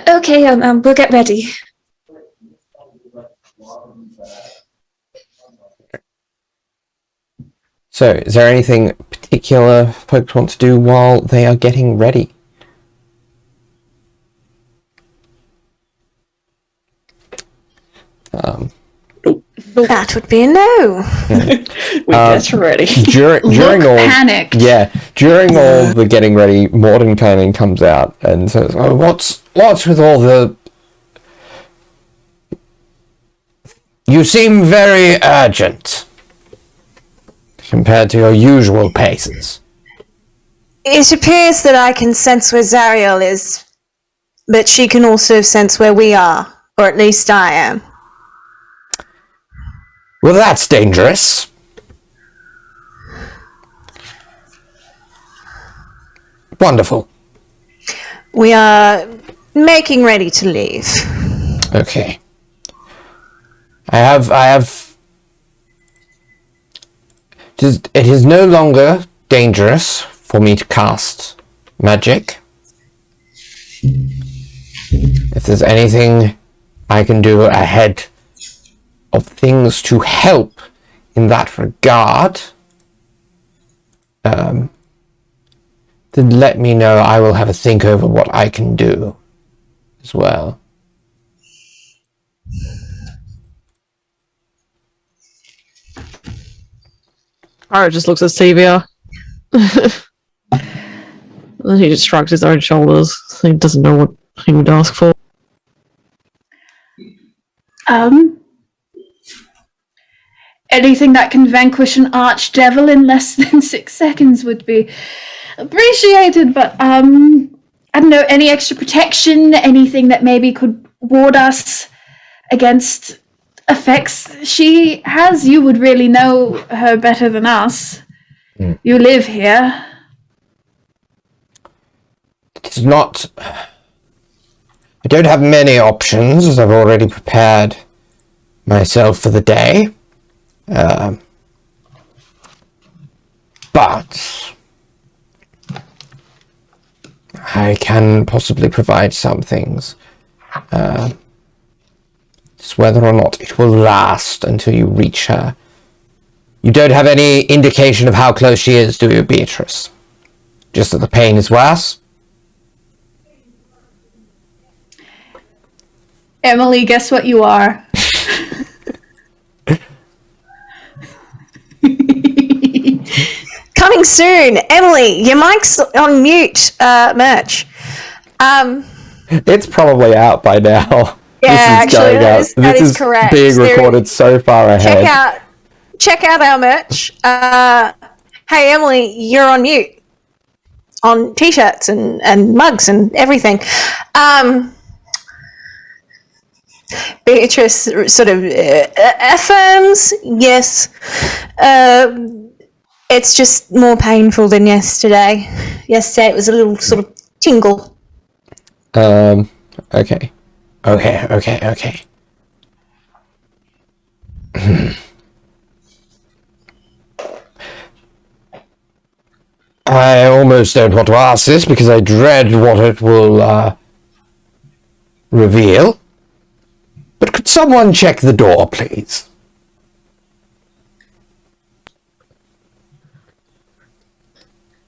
Okay, we'll get ready. So, is there anything particular folks want to do while they are getting ready? That would be a no. We get ready. During all panicked. during all the getting ready, Mordenkainen comes out and says, "Oh, what's with all the? You seem very urgent compared to your usual paces." It appears that I can sense where Zariel is, but she can also sense where we are, or at least I am. Well, that's dangerous. Wonderful. We are making ready to leave. Okay. I have. It is no longer dangerous for me to cast magic. If there's anything I can do ahead of things to help in that regard, then let me know. I will have a think over what I can do as well. Ira just looks at Sevia. And he just shrugs his own shoulders. He doesn't know what he would ask for. Anything that can vanquish an archdevil in less than 6 seconds would be appreciated, but I don't know, any extra protection, anything that maybe could ward us against effects she has. You would really know her better than us. You live here. It is not don't have many options, as I've already prepared myself for the day. But I can possibly provide some things. It's whether or not it will last until you reach her. You don't have any indication of how close she is, do you, Beatrice? Just that the pain is worse? Emily, guess what you are? Coming soon, Emily. Your mic's on mute. Merch. It's probably out by now. Yeah, actually, that is correct. Being recorded so far ahead. Check out our merch. Hey, Emily, you're on mute. On t-shirts and mugs and everything. Beatrice sort of affirms, yes. It's just more painful than yesterday. Yesterday it was a little sort of tingle. Okay. I almost don't want to ask this because I dread what it will reveal. But could someone check the door, please?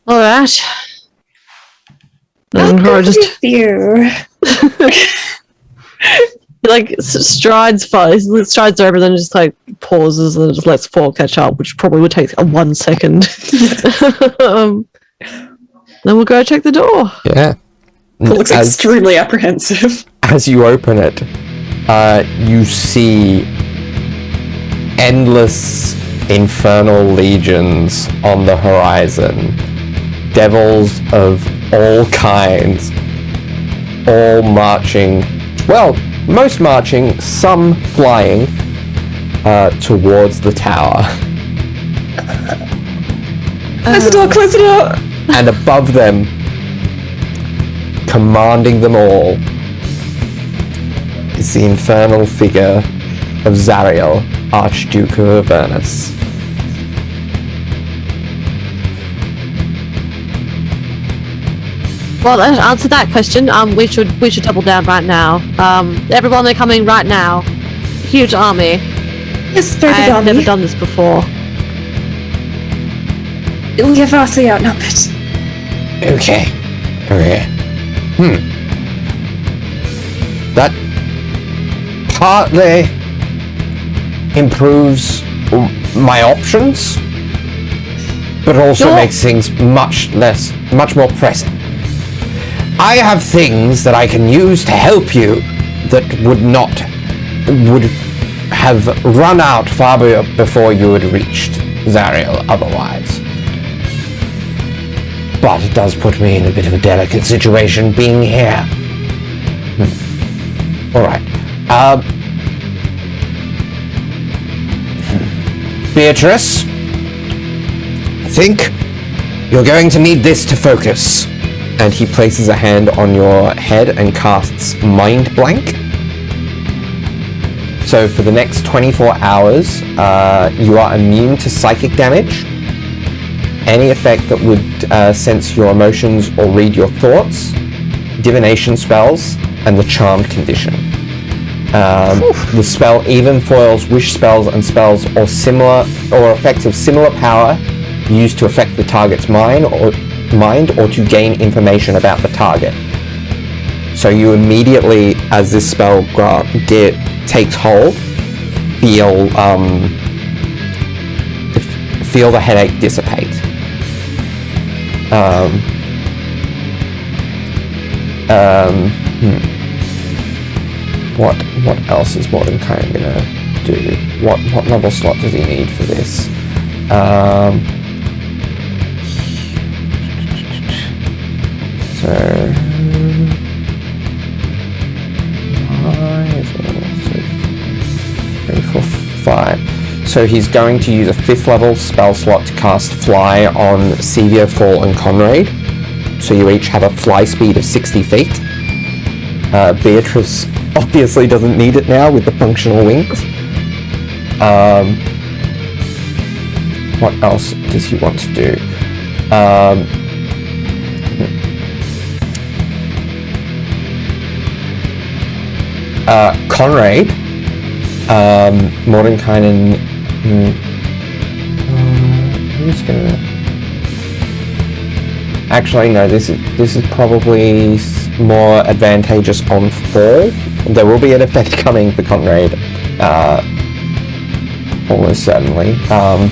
All right. Then Cora just You. like strides over, then just like pauses and just lets Paul catch up, which probably would take 1 second. Then we'll go check the door. Yeah. It looks extremely apprehensive. As you open it, you see endless infernal legions on the horizon. Devils of all kinds, all marching, well, most marching, some flying towards the tower. Close the door, close the door! And above them, commanding them all, is the infernal figure of Zariel, Archduke of Avernus. Well, to answer that question, we should double down right now. Everyone, they're coming right now. Huge army. Yes, very good I've army. never done this before. We are vastly outnumbered. Okay. That partly improves my options, but also makes things much more pressing. I have things that I can use to help you that would have run out far before you had reached Zariel otherwise. But it does put me in a bit of a delicate situation being here. Alright. Beatrice, I think you're going to need this to focus. And he places a hand on your head and casts Mind Blank. So for the next 24 hours, you are immune to psychic damage, any effect that would sense your emotions or read your thoughts, divination spells, and the charmed condition. The spell even foils wish spells and spells or effects of similar power used to affect the target's mind or to gain information about the target. So you immediately, as this spell takes hold, feel the headache dissipate. What else is Mordenkainen gonna do? What level slot does he need for this? So 3, 4, 5. So he's going to use a 5th level spell slot to cast Fly on Sevia, Fall, and Conrad. So you each have a fly speed of 60 feet. Beatrice obviously doesn't need it now with the functional wings. What else does he want to do? Conrad, Mordenkainen. Who's gonna? Actually, no. This is probably more advantageous on fall. There will be an effect coming for Conrad, almost certainly.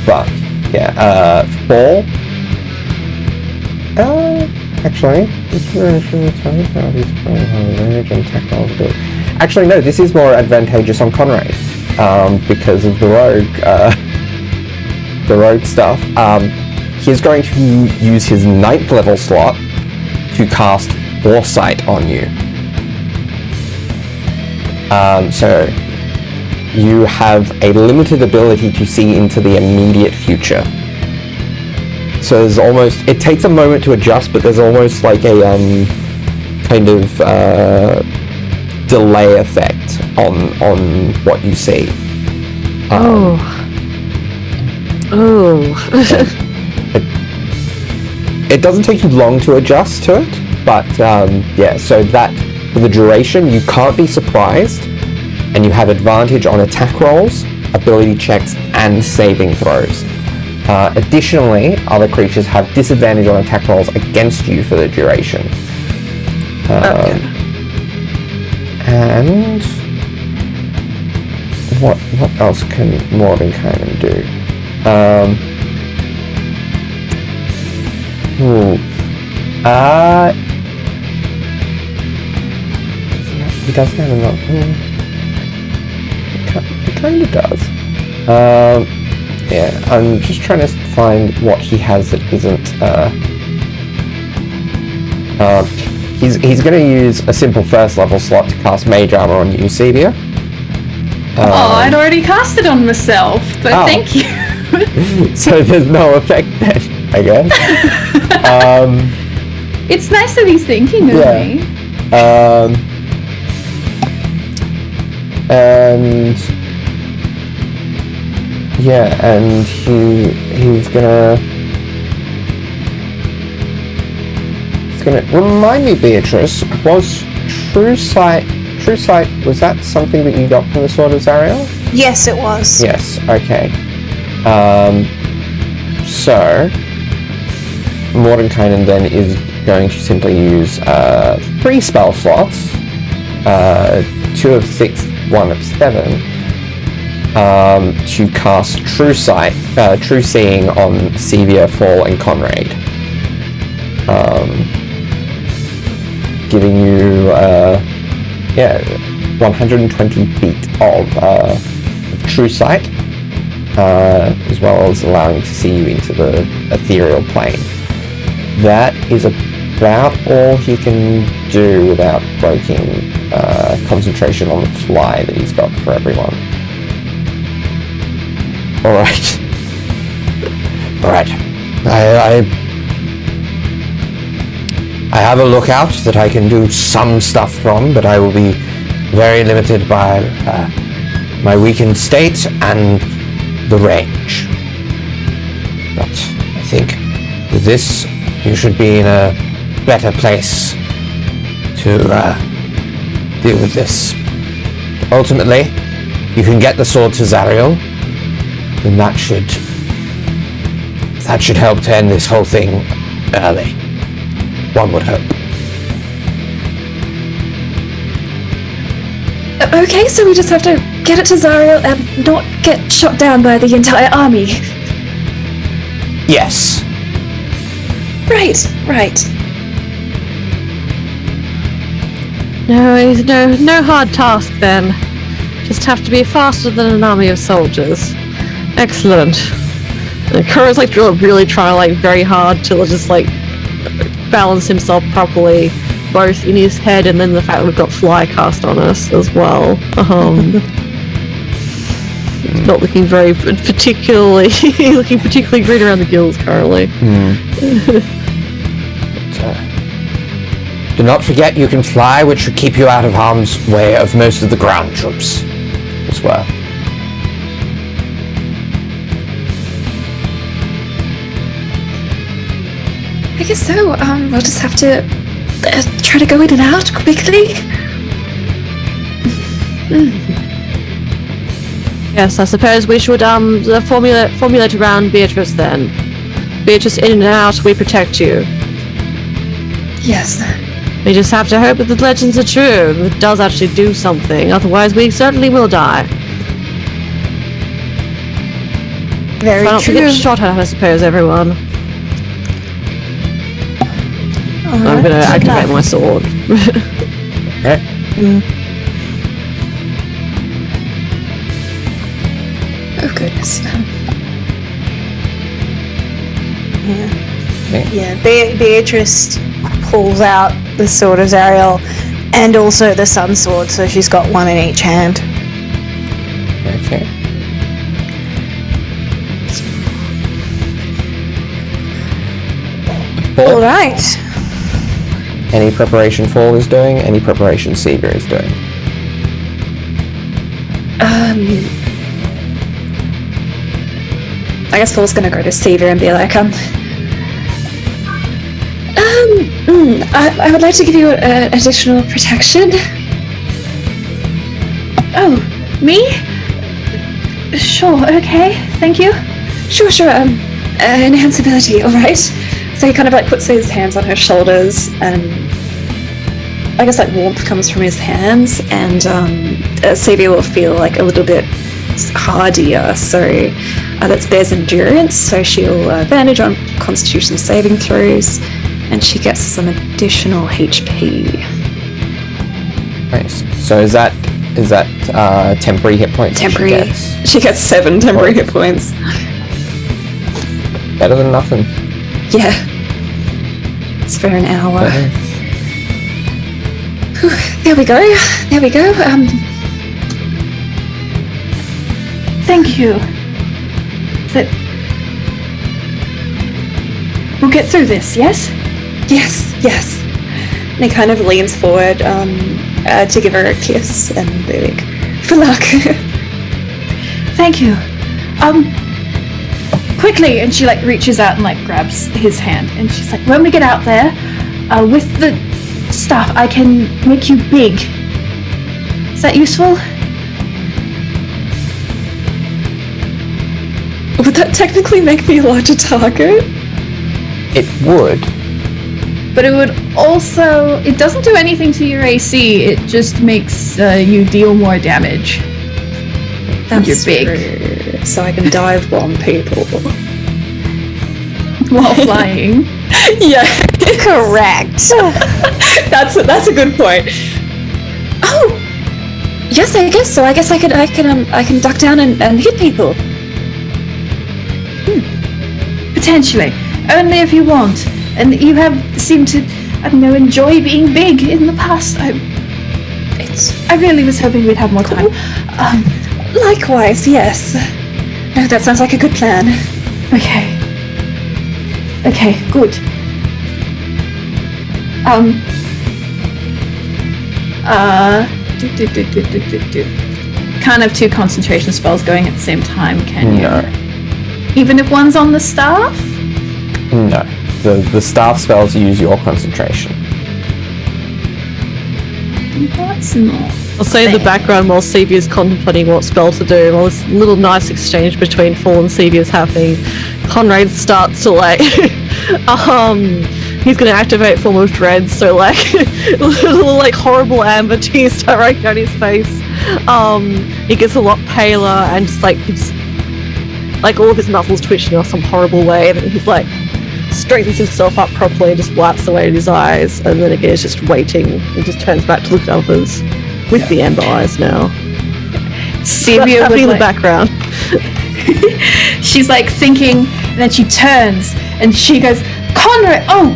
But yeah, fall. Actually, actually no. This is more advantageous on Conrad because of the rogue stuff. He's going to use his 9th level slot to cast Foresight on you. So you have a limited ability to see into the immediate future. So there's almost, it takes a moment to adjust, but there's almost like a kind of delay effect on what you see. It doesn't take you long to adjust to it, but yeah, so that for the duration you can't be surprised, and you have advantage on attack rolls, ability checks, and saving throws. Additionally, other creatures have disadvantage on attack rolls against you for the duration. And what else can Mordenkainen do? He does have enough. He kind of does. Yeah, I'm just trying to find what he has that isn't. He's going to use a simple 1st level slot to cast Mage Armor on you, Sevia. I'd already cast it on myself, but thank you. So there's no effect then, I guess. It's nice that he's thinking of me. And yeah, and he's gonna remind me, Beatrice, was True Sight, was that something that you got from the Sword of Zariel? Yes, it was. Yes, okay. So Mordenkainen then is going to simply use 3 spell slots, 2 of 6, 1 of 7, to cast True Sight, True Seeing on Sevia, Fall, and Conrad. Giving you 120 feet of True Sight, as well as allowing you to see you into the ethereal plane. That is about all he can do without breaking concentration on the fly that he's got for everyone. Alright. I have a lookout that I can do some stuff from, but I will be very limited by my weakened state and the range. But I think with this, you should be in a better place to deal with this. Ultimately, you can get the sword to Zariel, and that should help to end this whole thing early. One would hope. Okay, so we just have to get it to Zariel and not get shot down by the entire army. Yes. Right. No hard task then. Just have to be faster than an army of soldiers. Excellent. And Kuro's really trying very hard to just balance himself properly, both in his head and then the fact that we've got fly cast on us as well. Not looking particularly green around the gills currently. Do not forget you can fly, which should keep you out of harm's way of most of the ground troops as well. I guess so. We'll just have to try to go in and out quickly. Yes, I suppose we should formulate around Beatrice then. Beatrice in and out, we protect you. Yes. We just have to hope that the legends are true. It does actually do something. Otherwise, we certainly will die. Very Try not to true. get shot at, I suppose, everyone. I'm gonna activate my sword. Right? Oh goodness. Yeah, Beatrice pulls out the sword of Zariel and also the sun sword, so she's got one in each hand. Okay. All Paul, right. any preparation Fall is doing? Any preparation Seeger is doing? I guess Paul's gonna go to Seaver and be like, I would like to give you additional protection. Oh, me? Sure, okay, thank you. Sure, enhance ability, alright? So he kind of like puts his hands on her shoulders and I guess like warmth comes from his hands and Seaver will feel like a little bit hardier, so that's Bear's endurance, so she'll advantage on constitution saving throws and she gets some additional HP. Nice. So is that temporary hit points? that Temporary. She She gets 7 temporary hit points. Better than nothing. Yeah. It's for an hour. Whew, there we go. Thank you. But we'll get through this, yes? Yes. And he kind of leans forward to give her a kiss and be like, "For luck." Thank you. Quickly, and she like reaches out and like grabs his hand, and she's like, "When we get out there, with the stuff, I can make you big. Is that useful?" Would that technically make me a larger target? It would. But it would also, it doesn't do anything to your AC. It just makes you deal more damage. That's You're big. true. So I can dive bomb people. While flying. Yeah. Correct. That's a good point. Oh, yes, I guess so. I guess I can duck down and hit people. Potentially. Only if you want. And you have seemed to, I don't know, enjoy being big in the past. I really was hoping we'd have more time. Likewise, yes. No, that sounds like a good plan. Okay, good. Can't have 2 concentration spells going at the same time, can you? No. Even if one's on the staff? No. The staff spells use your concentration. That's not. I'll say in the background while Sevia is contemplating what spell to do, while this little nice exchange between Fall and Sevia is happening, Conrad starts to like he's gonna activate Form of Dread, so like little like horrible amber tears start running down his face. He gets a lot paler and just like he's like all of his muscles twitching in some horrible way, and he's like straightens himself up properly and just wipes away his eyes, and then again is just waiting and just turns back to look at others with the amber eyes now. Sevia in the would background. She's like thinking, and then she turns and she goes, "Conrad, oh,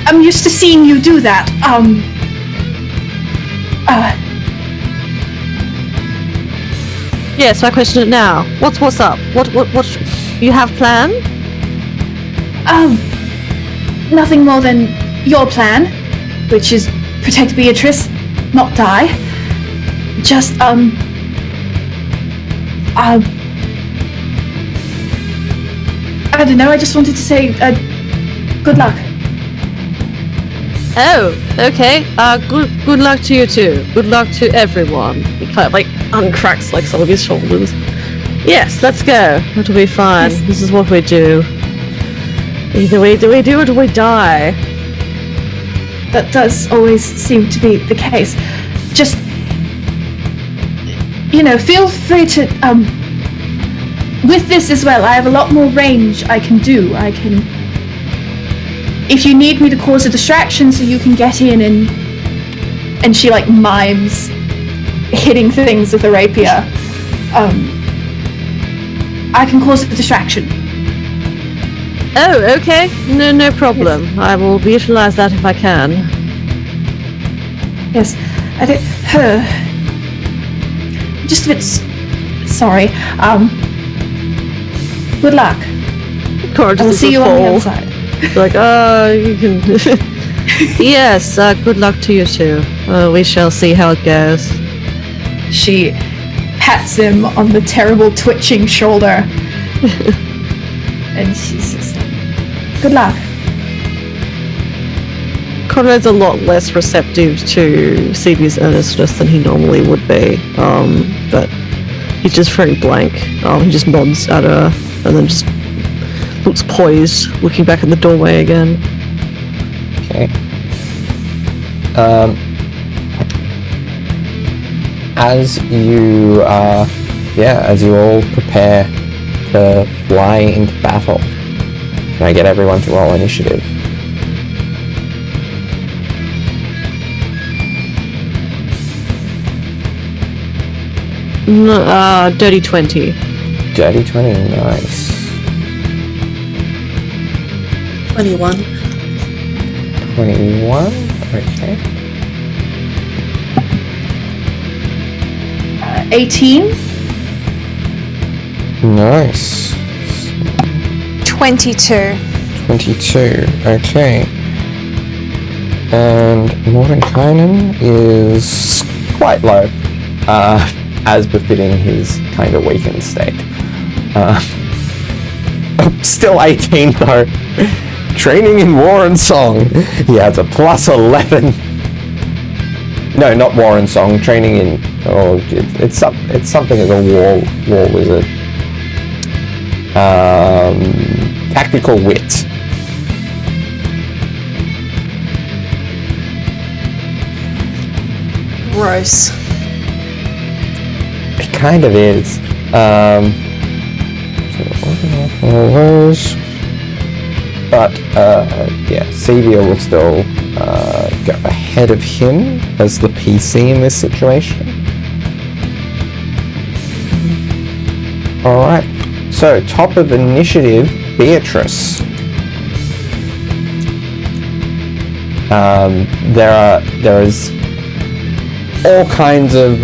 I'm used to seeing you do that. Yeah, so I question it now. What's up? What you have plan? Nothing more than your plan. which is protect Beatrice, not die. Just, I don't know, I just wanted to say, good luck. Oh, okay. Good luck to you too. Good luck to everyone. He kind of like uncracks like some of his shoulders. Yes, let's go. It'll be fine. Yes. This is what we do. Either way, do we do it or we die. That does always seem to be the case. Just, feel free to, with this as well, I have a lot more range I can do. If you need me to cause a distraction so you can get in and she like mimes hitting things with a rapier, I can cause a distraction. Oh, okay. No problem. Yes. I will utilize that if I can. Yes, I did. Just a bit sorry. Good luck. Cora just I'll see you on the fall. other side. Like, you can. Yes. Good luck to you too. We shall see how it goes. She pats him on the terrible twitching shoulder. And she says, good luck. Conrad's a lot less receptive to Celia's earnestness than he normally would be. But he's just very blank. He just nods at her and then just looks poised, looking back at the doorway again. Okay. As you all prepare to fly into battle, can I get everyone to roll initiative? Dirty 20. Dirty 20, nice. 21. 21, okay. 18. Nice. 22. 22, okay. And Mordenkainen is quite low, as befitting his kind of weakened state. Still 18 though. Training in war and song. He has a plus 11. No, not war and song. Training in it's something as a war wizard. Tactical wit. Gross. It kind of is. All those. But yeah, Celia will still go ahead of him as the PC in this situation. Alright, so top of initiative, Beatrice. There is all kinds of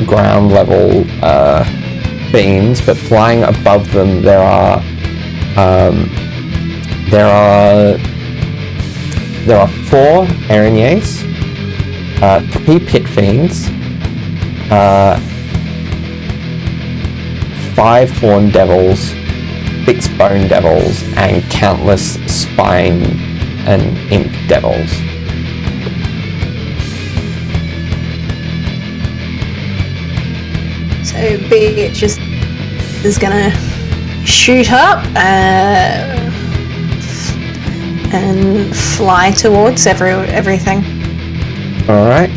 ground level beams, but flying above them there are 4 araignées, 3 pit fiends, 5 horn devils, 6 bone devils, and countless spine and ink devils. So Beatrice is gonna shoot up and fly towards everything. Alright.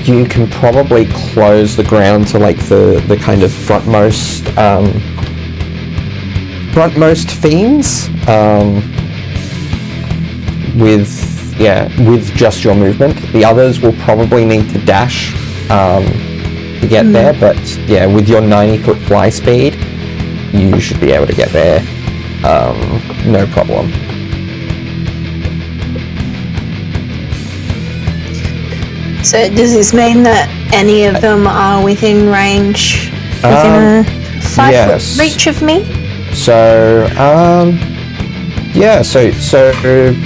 You can probably close the ground to like the kind of frontmost fiends with just your movement. The others will probably need to dash to get there, but yeah, with your 90-foot fly speed, you should be able to get there, no problem. So does this mean that any of them are within range, within a 5-foot yes. reach of me? So, yeah, so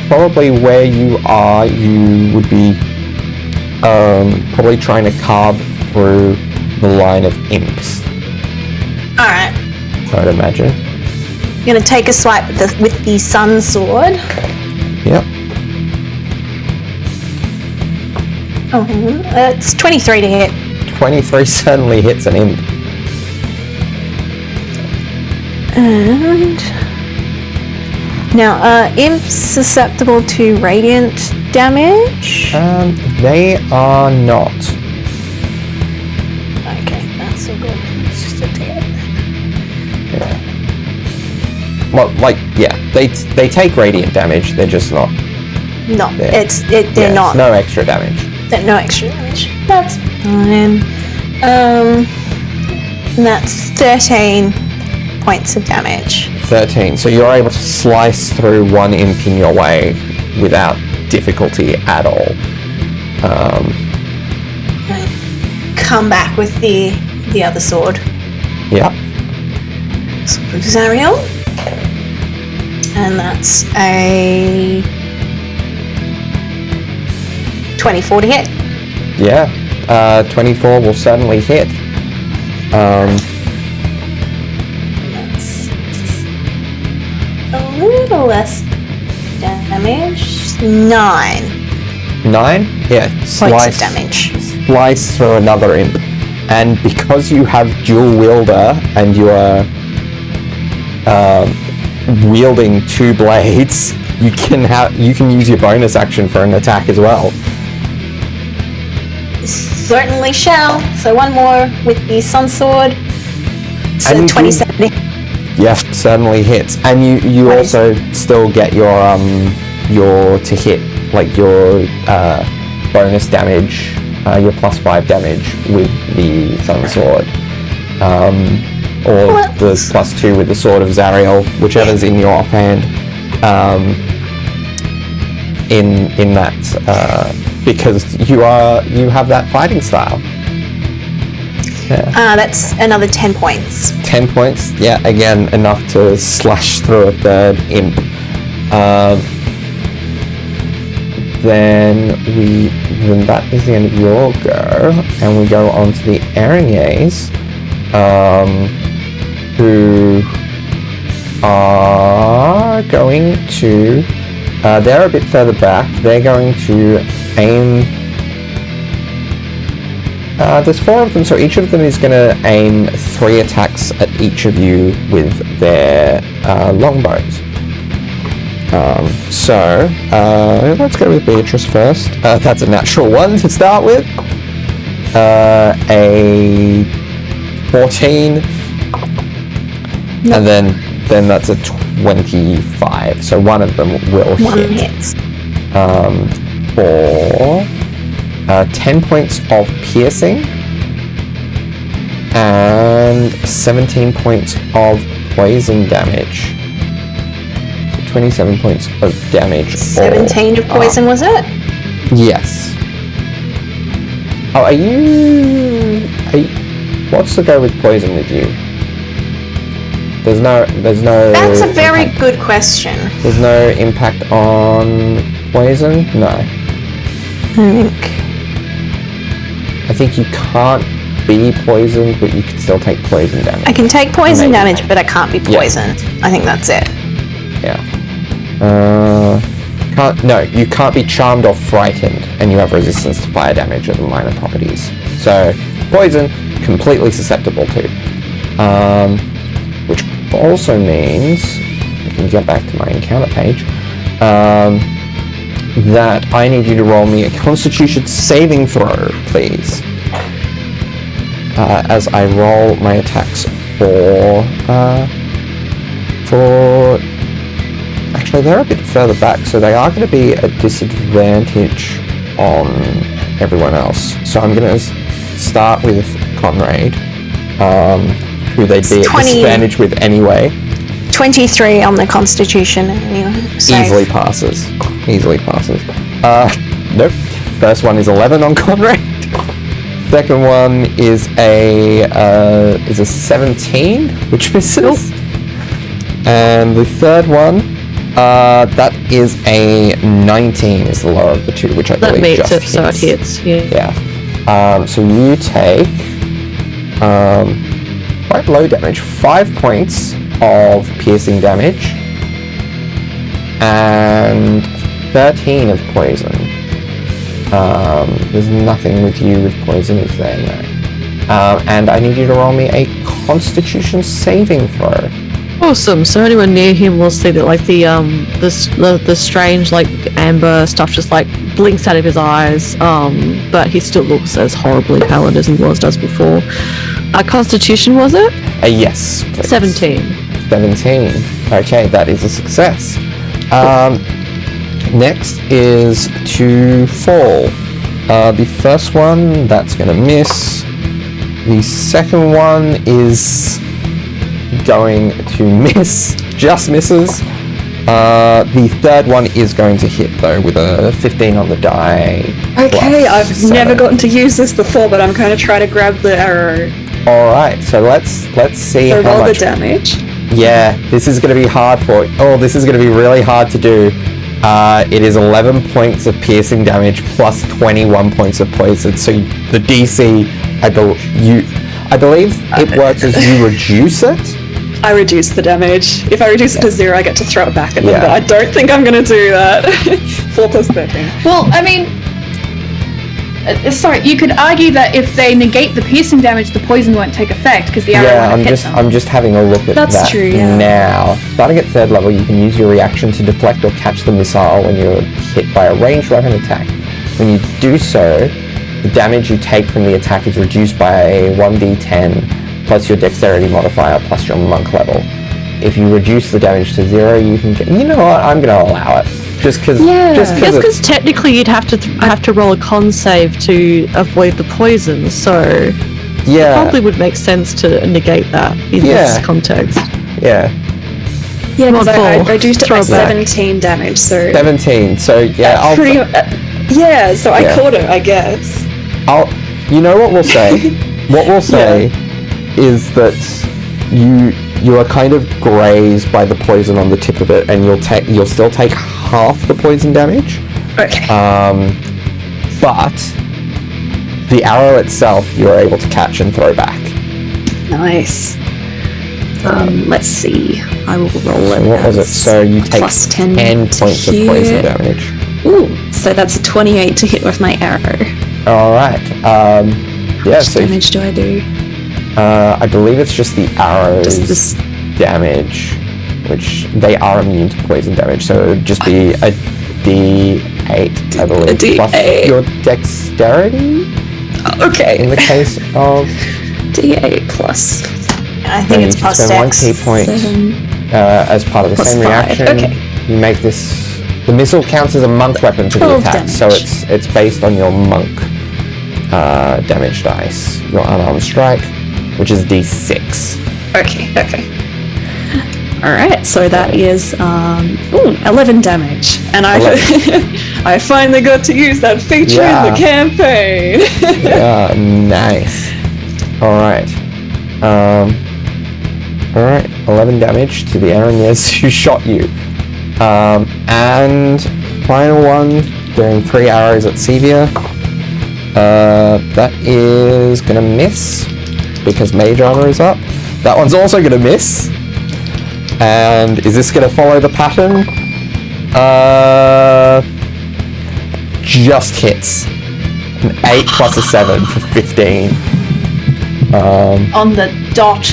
probably where you are, you would be probably trying to carve through the line of imps, Alright. I'd imagine. I'm gonna take a swipe with the sun sword. Yep. Oh, hang on. It's 23 to hit. 23 certainly hits an imp. And now, imps susceptible to radiant damage? They are not. Okay, that's all good. It's just a tip. Yeah. Well, like, yeah, they take radiant damage, they're just not. No, Yeah. they're not. No extra damage. No extra damage. That's fine. And that's 13 points of damage. 13. So you're able to slice through one imp in your way without difficulty at all. Right. Come back with the other sword. Yeah. Sword of Zariel. And that's a 24 to hit. Yeah. 24 will certainly hit. That's a little less damage. 9 9? Yeah. points of damage. Slice through another imp. And because you have dual wielder and you are wielding 2 blades, you can use your bonus action for an attack as well. Certainly shall. So one more with the sun sword. So And you 27. Yeah, certainly hits. And you also still get your to hit, like your bonus damage, your +5 damage with the sun sword. Or the +2 with the sword of Zariel, whichever's in your offhand. In that because you have that fighting style. Yeah. That's another 10 points. 10 points, yeah, again enough to slash through a third imp. Then that is the end of your go, and we go on to the araignées, who are going to. They're a bit further back. They're going to aim. There's 4 of them, so each of them is going to aim 3 attacks at each of you with their longbows. So let's go with Beatrice first. That's a natural 1 to start with. A 14, and then that's a 25. So one of them will One hit. hits. For 10 points of piercing and 17 points of poison damage. So 27 points of damage. 17 to poison, was it? Yes. Oh, are you... What's the go with poison with you? There's no... That's a very impact. good question. There's no impact on poison? No. I think you can't be poisoned, but you can still take poison damage. I can take poison Maybe. damage, but I can't be poisoned. I think that's it. Yeah. You can't be charmed or frightened, and you have resistance to fire damage or the minor properties. So, poison, completely susceptible to. Which also means, I can get back to my encounter page, that I need you to roll me a Constitution saving throw, please. As I roll my attacks for... Actually, they're a bit further back, so they are going to be a disadvantage on everyone else. So I'm going to start with Conrad, who they'd be at disadvantage with anyway. 23 on the Constitution. Anyway, Easily passes. Nope. First one is 11 on Conrad. Second one is a 17, which misses. And the third one, that is a 19 is the lower of the two, which I That believe makes just it so it hits. Yeah. Yeah. So you take quite low damage, 5 points of piercing damage, and 13 of poison. There's nothing with you with poison, is there? No. And I need you to roll me a Constitution saving throw. Awesome. So anyone near him will see that like the strange like amber stuff just like blinks out of his eyes. But he still looks as horribly pallid as he does before. Constitution, was it? Yes, please. 17. 17. Okay, that is a success. Next is to fall. The first one, that's going to miss. The second one is going to miss, just misses. The third one is going to hit though with a 15 on the die. Okay, I've plus never 7. gotten to use this before, but I'm going to try to grab the arrow. All right, so let's see So how roll the much. damage. Yeah, this is going to be hard for. Oh, this is going to be really hard to do. It is 11 points of piercing damage plus 21 points of poison. So the DC, I believe it works as you reduce it. I reduce the damage. If I reduce it to 0, I get to throw it back at them, Yeah. but I don't think I'm going to do that. 4 plus 13. Well, I mean, sorry, you could argue that if they negate the piercing damage, the poison won't take effect because the arrow Yeah, won't hit them. I'm just having a look at That's that true, yeah. now. Starting at 3rd level, you can use your reaction to deflect or catch the missile when you're hit by a ranged weapon attack. When you do so, the damage you take from the attack is reduced by 1d10 plus your dexterity modifier plus your monk level. If you reduce the damage to 0, you can get. You know what? I'm going to allow it. Just because. Yeah. Just because technically you'd have to roll a con save to avoid the poison, so it Yeah. probably would make sense to negate that in this context. Yeah. Yeah, because I Fall. reduced it by Throw back. 17 damage, so... 17. So yeah, I'll. yeah, so I Yeah. caught it, I guess. You know what we'll say? What we'll say is that you are kind of grazed by the poison on the tip of it, and you'll still take half the poison damage. Okay. But the arrow itself you're able to catch and throw back. Nice. Let's see. I will roll it. So what was it? as So you take plus 10 to points of hit. poison damage. Ooh, so that's a 28 to hit with my arrow. All right. How much so damage do I do? I believe it's just the arrows Just this. damage, which they are immune to poison damage. So it would just be a D8, I believe, D8. plus your dexterity. Okay. In the case of, D8 plus I no, think you it's can plus spend 1 dex. key point 7. as part of the Plus same 5, reaction. okay. You make this. The missile counts as a monk weapon for the 12 attack, so damage. it's based on your monk damage dice. Your unarmed strike, which is D6. Okay. Alright, so that is 11 damage. And I 11. I finally got to use that feature in the campaign. Yeah, nice. Alright. Alright, 11 damage to the Arañas who shot you. And final one, doing 3 arrows at Sevia. That is gonna miss because mage armor is up. That one's also gonna miss. And is this gonna follow the pattern? Just hits. An 8 plus a 7 for 15. On the dot.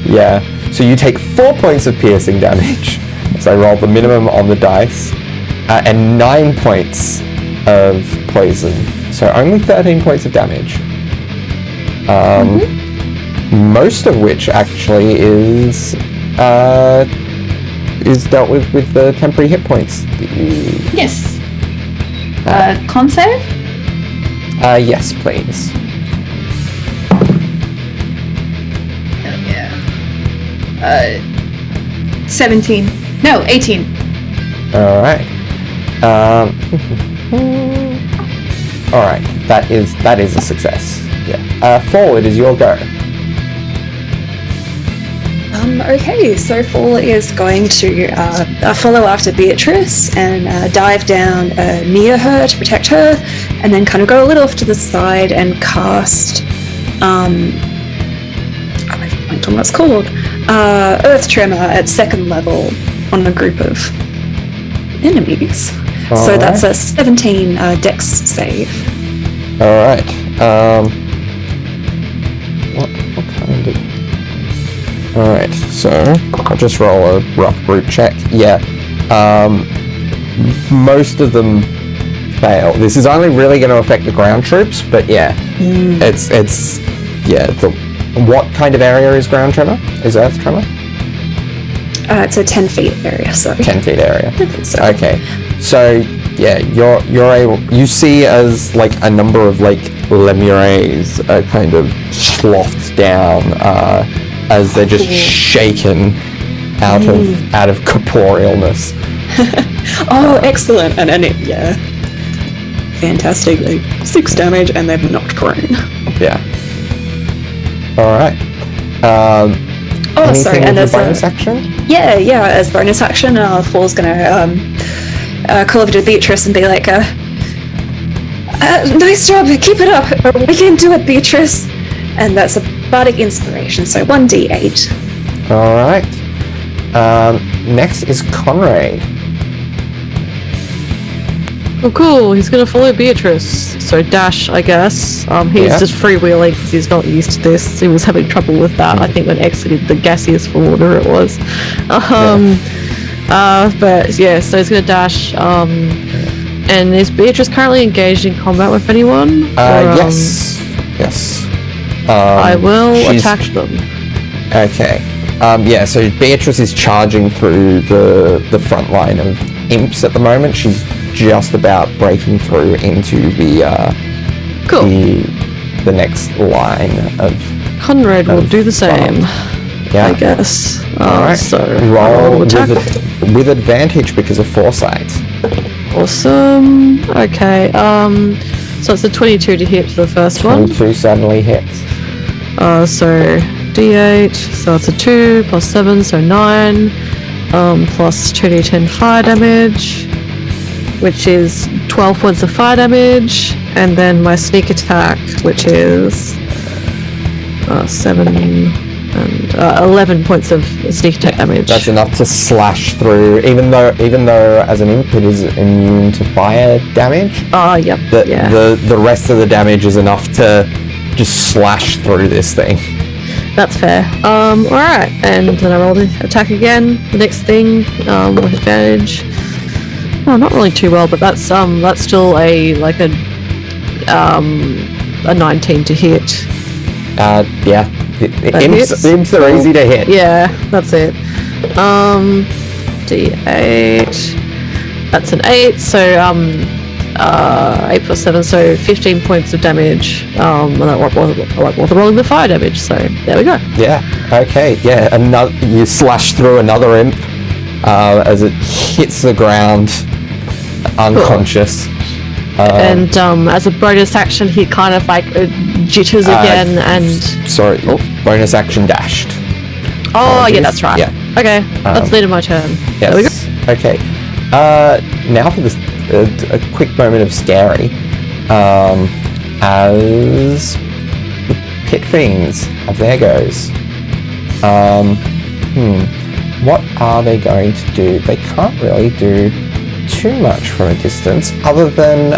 Yeah. So you take 4 points of piercing damage. So I rolled the minimum on the dice. And 9 points of poison. So only 13 points of damage. Most of which actually is dealt with the temporary hit points. Yes. Con save? Yes, please. Yeah. 17. No, 18. Alright. Alright, that is a success. Yeah. Fall, it is your go. Okay, so Fall is going to follow after Beatrice and dive down near her to protect her, and then kind of go a little off to the side and cast. I don't know what it's called. Earth Tremor at 2nd level on a group of enemies. So that's a 17 Dex save. All right. What kind of? All right. So I'll just roll a rough group check. Yeah. Most of them fail. This is only really going to affect the ground troops, but yeah, it's what kind of area is ground tremor? Is earth tremor? It's a 10 feet area. So 10 feet area. I think so. Okay. So yeah, you're able. You see as like a number of like lemures are kind of slothed down as they're just shaken out of corporealness. Oh, excellent! And it, yeah, fantastic. Like 6 damage, and they're knocked prone. Yeah. All right. Sorry. And as as a bonus action? Yeah. As bonus action, Fall's gonna call over to Beatrice and be like, "Nice job, keep it up. We can do it, Beatrice." And that's a bardic inspiration, so 1d8. All right. Next is Conrad. Oh, cool. He's going to follow Beatrice. So dash, I guess. He's just freewheeling because he's not used to this. He was having trouble with that, I think, when exited the gaseous form, whatever it was. But yeah, so he's going to dash. And is Beatrice currently engaged in combat with anyone? Yes. I will attack them. Okay. So Beatrice is charging through the front line of imps at the moment. She's just about breaking through into the the next line of. Conrad will do the same. Yeah. I guess. Alright. So roll attack with advantage because of foresight. Awesome. Okay. So it's a 22 to hit for the first one. 22 suddenly hits. So D8. So it's a 2 plus 7, so 9. Plus 2d10 fire damage, which is 12 points of fire damage, and then my sneak attack, which is 7 and 11 points of sneak attack damage. That's enough to slash through, even though as an imp it is immune to fire damage. Yep. The rest of the damage is enough to just slash through this thing. That's fair. Alright, and then I roll the attack again. The next thing, with advantage. Oh, not really too well, but that's still a 19 to hit. Yeah. Imps are easy to hit. Yeah, that's it. D8. That's an 8, so 8 plus 7, so 15 points of damage. And that was rolling the fire damage, so there we go. Yeah, okay, yeah. You slash through another imp as it hits the ground unconscious. Cool. And as a bonus action, he kind of like jitters again and... Sorry, bonus action dashed. Oh, yeah, that's right. Yeah. Okay, that's the end of my turn. Yes. There we go. Okay. Now for this, a quick moment of scary. As the pit fiends have their goes. What are they going to do? They can't really do too much from a distance, other than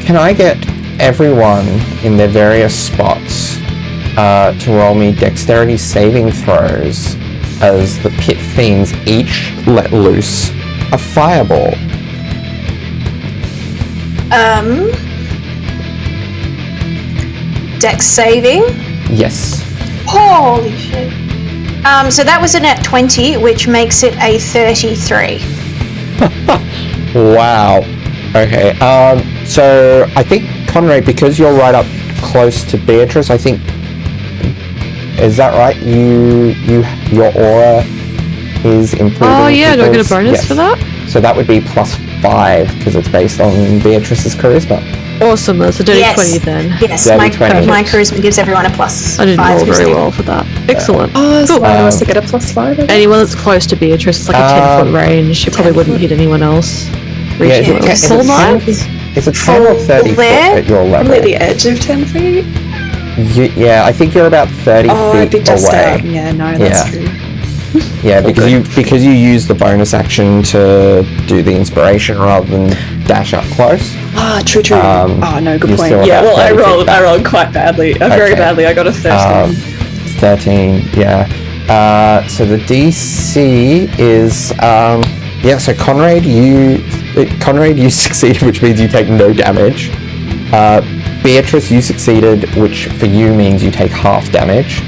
can I get everyone in their various spots to roll me dexterity saving throws as the pit fiends each let loose a fireball? Dex saving. Yes. Holy shit. So that was a net 20, which makes it a 33. Wow. Okay. So I think, Conrad, because you're right up close to Beatrice, I think, is that right? Your aura is improving. Oh yeah, do I get a bonus for that? So that would be +5 because it's based on Beatrice's charisma. Awesome. That's a dirty Yes. 20 then. Yes, Dirty my 20. charisma gives everyone a plus. I didn't 5 roll very percent. well for that. Excellent. Oh, so Cool. I also get a +5. I guess? Anyone that's close to Beatrice, it's like a 10-foot range. She probably 10 wouldn't foot. hit anyone else. Yeah, Reaching it's, it. it's, Full a 10, knives? it's a 10 or 30 foot there? at your level. Probably at the edge of 10 feet. Yeah, I think you're about 30 Oh, I'd be feet just away. out. Yeah, no, that's Yeah. true. Yeah, because you use the bonus action to do the inspiration rather than dash up close. Ah, true. Oh, no, good you're point. still Yeah, about well, I 30 feet rolled back. quite badly. Very Okay. badly. I got a 13. 13, yeah. So the DC is so Conrad, you succeeded, which means you take no damage. Beatrice, you succeeded, which for you means you take half damage.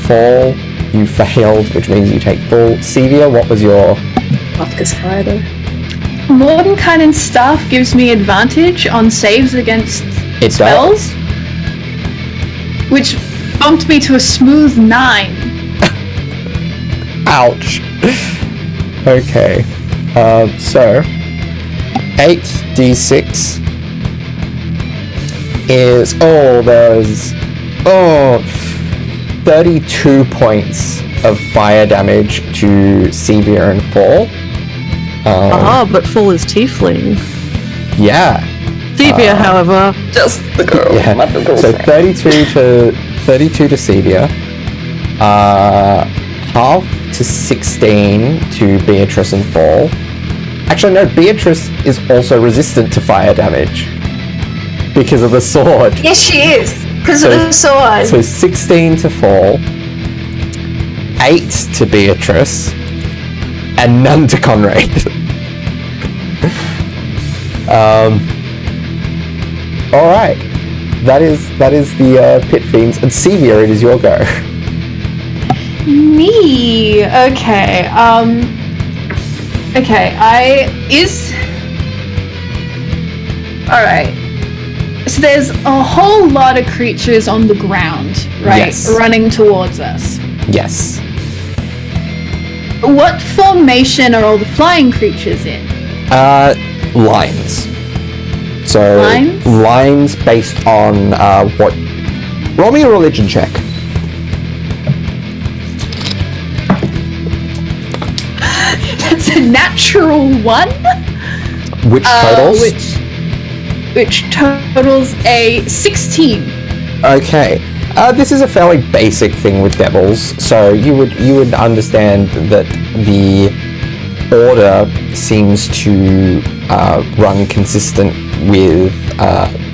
Fall, you failed, which means you take full. Sevia, what was your... Fawkes higher though. Mordenkainen's staff gives me advantage on saves against It spells, does? which bumped me to a smooth 9. Ouch. Okay. So 8d6 is there's 32 points of fire damage to Sevia and Fall. But Fall is tiefling. Yeah. Sevia, however, Just the girl. Yeah. Not the girl. So 32 to Sevia. Half to 16 to Beatrice and Fall. Actually, no, Beatrice is also resistant to fire damage because of the sword. Yes, she is. Because of the sword. So 16 to Fall, 8 to Beatrice, and none to Conrad. All right, that is the Pit Fiends, and Sevia, it is your go. Me. Okay. Okay. All right. So there's a whole lot of creatures on the ground, right? Yes. Running towards us. Yes. What formation are all the flying creatures in? Lines. So Lines? lines based on what? Roll me a religion check. That's a natural 1. Which totals? Which totals a 16. Okay. This is a fairly basic thing with devils, so you would understand that the order seems to run consistent with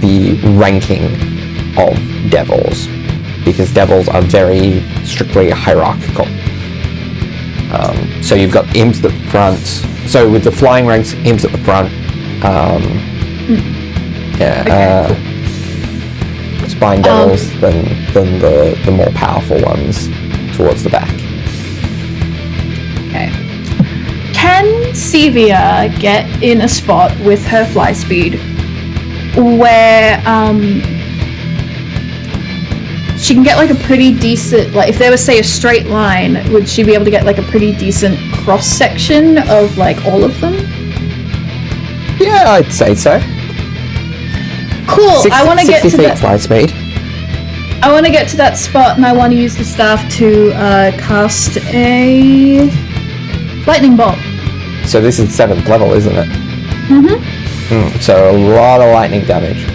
the ranking of devils, because devils are very strictly hierarchical. So you've got imps at the front. So with the flying ranks, imps at the front. Spine devils, then the more powerful ones towards the back. Okay. Can Sevia get in a spot with her fly speed where she can get like a pretty decent, like if there was say a straight line, would she be able to get like a pretty decent cross section of like all of them? Yeah, I'd say so. Cool. I want to get 60 to feet that. fly speed. I want to get to that spot, and I want to use the staff to cast a lightning bolt. So this is 7th level, isn't it? Mm-hmm. So a lot of lightning damage.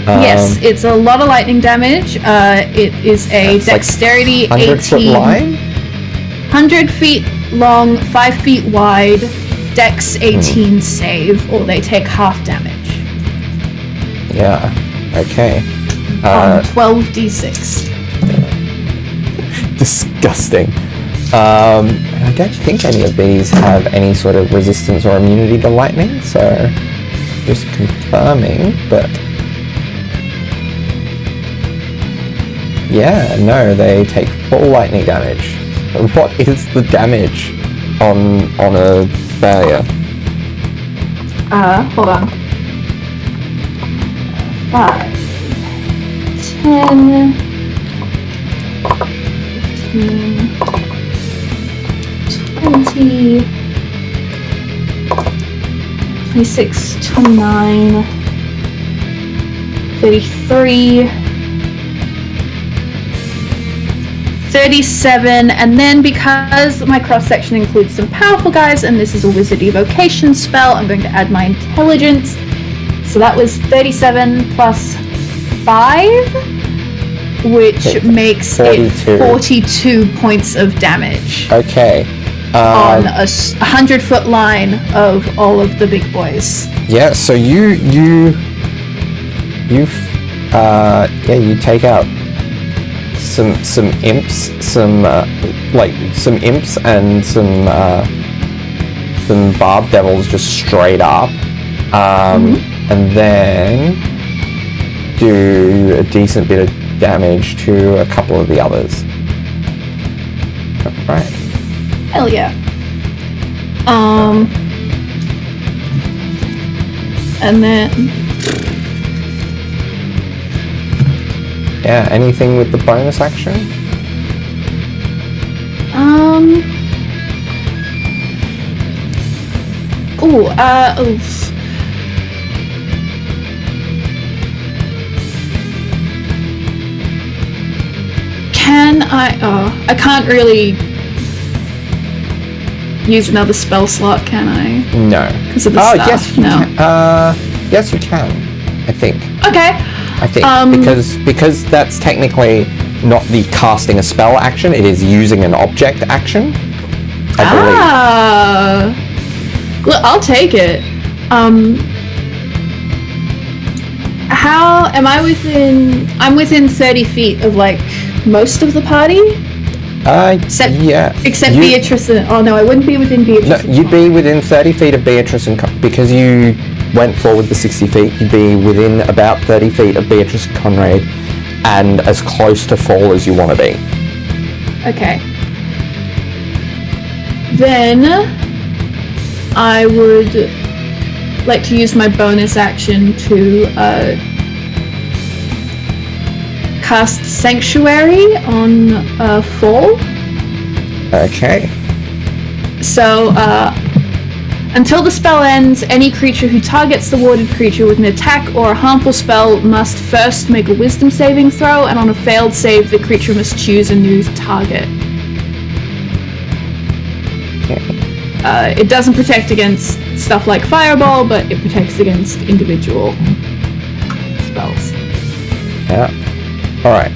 Yes, it's a lot of lightning damage. It is a That's like dexterity 100-foot 18. line? 100 feet long, 5 feet wide, dex 18 save, or they take half damage. Yeah. Okay. 12d6. Disgusting. I don't think any of these have any sort of resistance or immunity to lightning, so just confirming, but yeah, no, they take full lightning damage. What is the damage on a failure? Hold on. 5, 10, 15, 20, 26, 29, 33, 37, and then because my cross-section includes some powerful guys, and this is a wizard evocation spell, I'm going to add my intelligence. So that was 37 plus 5, which makes 42. it 42 points of damage Okay. on a 100-foot line of all of the big boys. Yeah, so you take out some imps, some imps and some barb devils just straight up, and then do a decent bit of damage to a couple of the others. Right. Hell yeah. And then Yeah, anything with the bonus action? Oof. Can I? Oh, I can't really use another spell slot, can I? No. Because of the staff? Yes, you No. can. Yes, you can. I think. Okay. I think because that's technically not the casting a spell action. It is using an object action. I Look, I'll take it. How am I within? I'm within 30 feet of like most of the party. Except Beatrice and... Oh, no, I wouldn't be within Beatrice. No, you'd be within 30 feet of Beatrice and... because you went forward the 60 feet, you'd be within about 30 feet of Beatrice and Conrad and as close to Fall as you want to be. Okay. Then I would like to use my bonus action to cast Sanctuary on Fall. Okay. So, until the spell ends, any creature who targets the warded creature with an attack or a harmful spell must first make a wisdom saving throw, and on a failed save, the creature must choose a new target. It doesn't protect against stuff like Fireball, but it protects against individual spells. Yeah. Alright.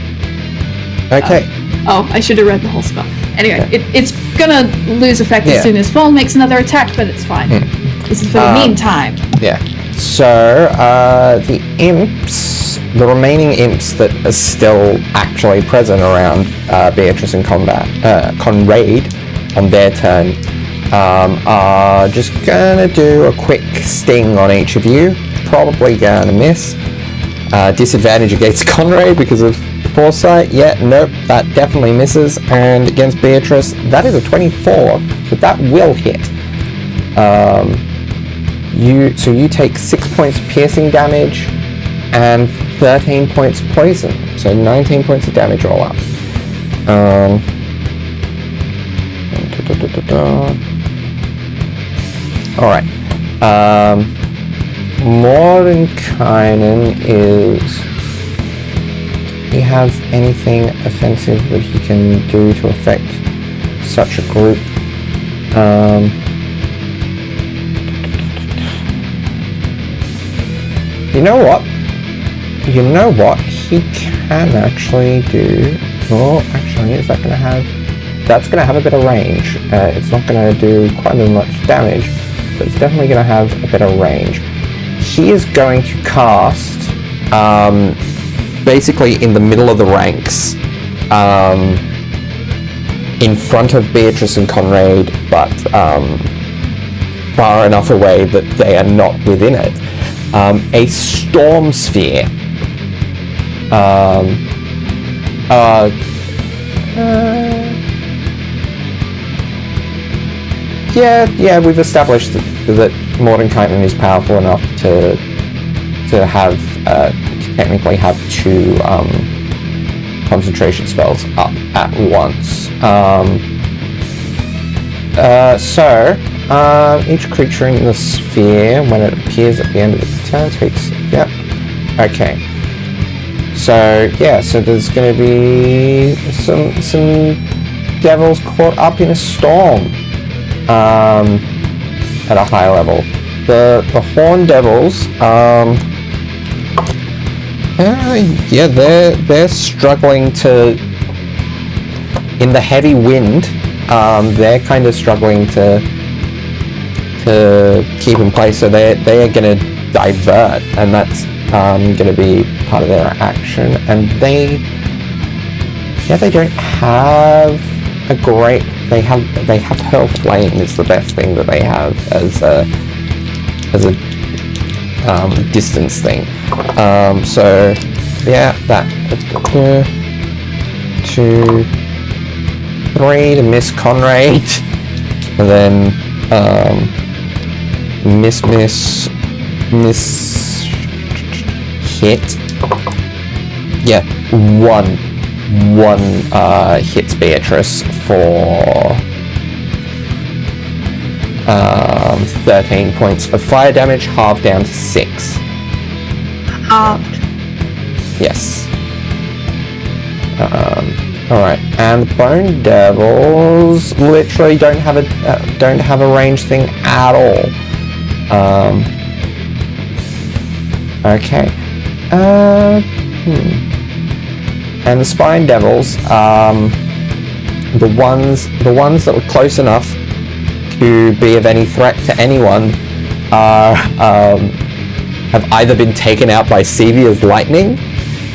Okay. I should have read the whole spell. Anyway, it's gonna lose effect as soon as Fall makes another attack, but it's fine. This is for the meantime. Yeah. So, the imps, the remaining imps that are still actually present around Beatrice and Conrad on their turn are just gonna do a quick sting on each of you. Probably gonna miss. Disadvantage against Conrad because of foresight. Yeah, nope, that definitely misses. And against Beatrice, that is a 24, so that will hit. You take 6 points of piercing damage and 13 points of poison, so 19 points of damage all up. Alright. Mordenkainen is... Do you have anything offensive that he can do to affect such a group? You know what? He can actually do... Oh, actually, is that going to have... That's going to have a bit of range. It's not going to do quite as much damage, but it's definitely going to have a bit of range. He is going to cast... basically in the middle of the ranks, in front of Beatrice and Conrad, but far enough away that they are not within it, a storm sphere. Yeah, we've established that Mordenkainen is powerful enough to have technically have 2 concentration spells up at once. Each creature in the sphere, when it appears at the end of its turn, takes... Yep. Okay. So yeah, so there's going to be some devils caught up in a storm at a high level. The horned devils, yeah, they're struggling to, in the heavy wind, they're kind of struggling to keep in place, so they are going to divert, and that's going to be part of their action. And they don't have a great, they have hurl flame is the best thing that they have as a distance thing. So yeah, that 2, 3 to miss Conrad, and then miss hit. Yeah, one hits Beatrice for 13 points of fire damage, halved down to 6. Halved. Yes. Alright, and the Bone Devils literally don't have a range thing at all. Okay. And the Spine Devils, the ones that were close enough to be of any threat to anyone have either been taken out by Sevia's lightning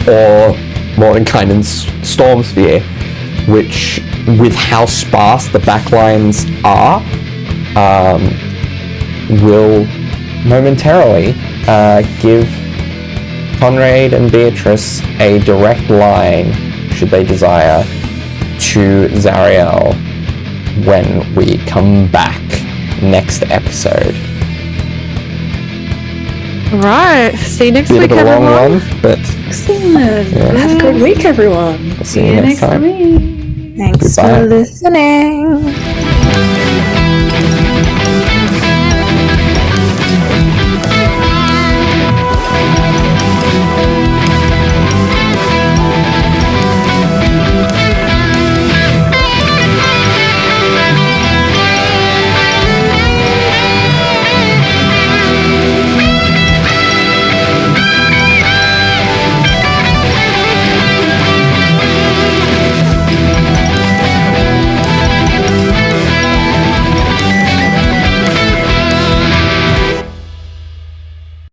or Mordenkainen's Storm Sphere, which, with how sparse the backlines are, will momentarily give Conrad and Beatrice a direct line, should they desire, to Zariel when we come back next episode. Right. See you next Bit week, of a long everyone. one, but Excellent. Yeah. Have a good week, everyone. we'll see you next time. week. Thanks Goodbye. for listening.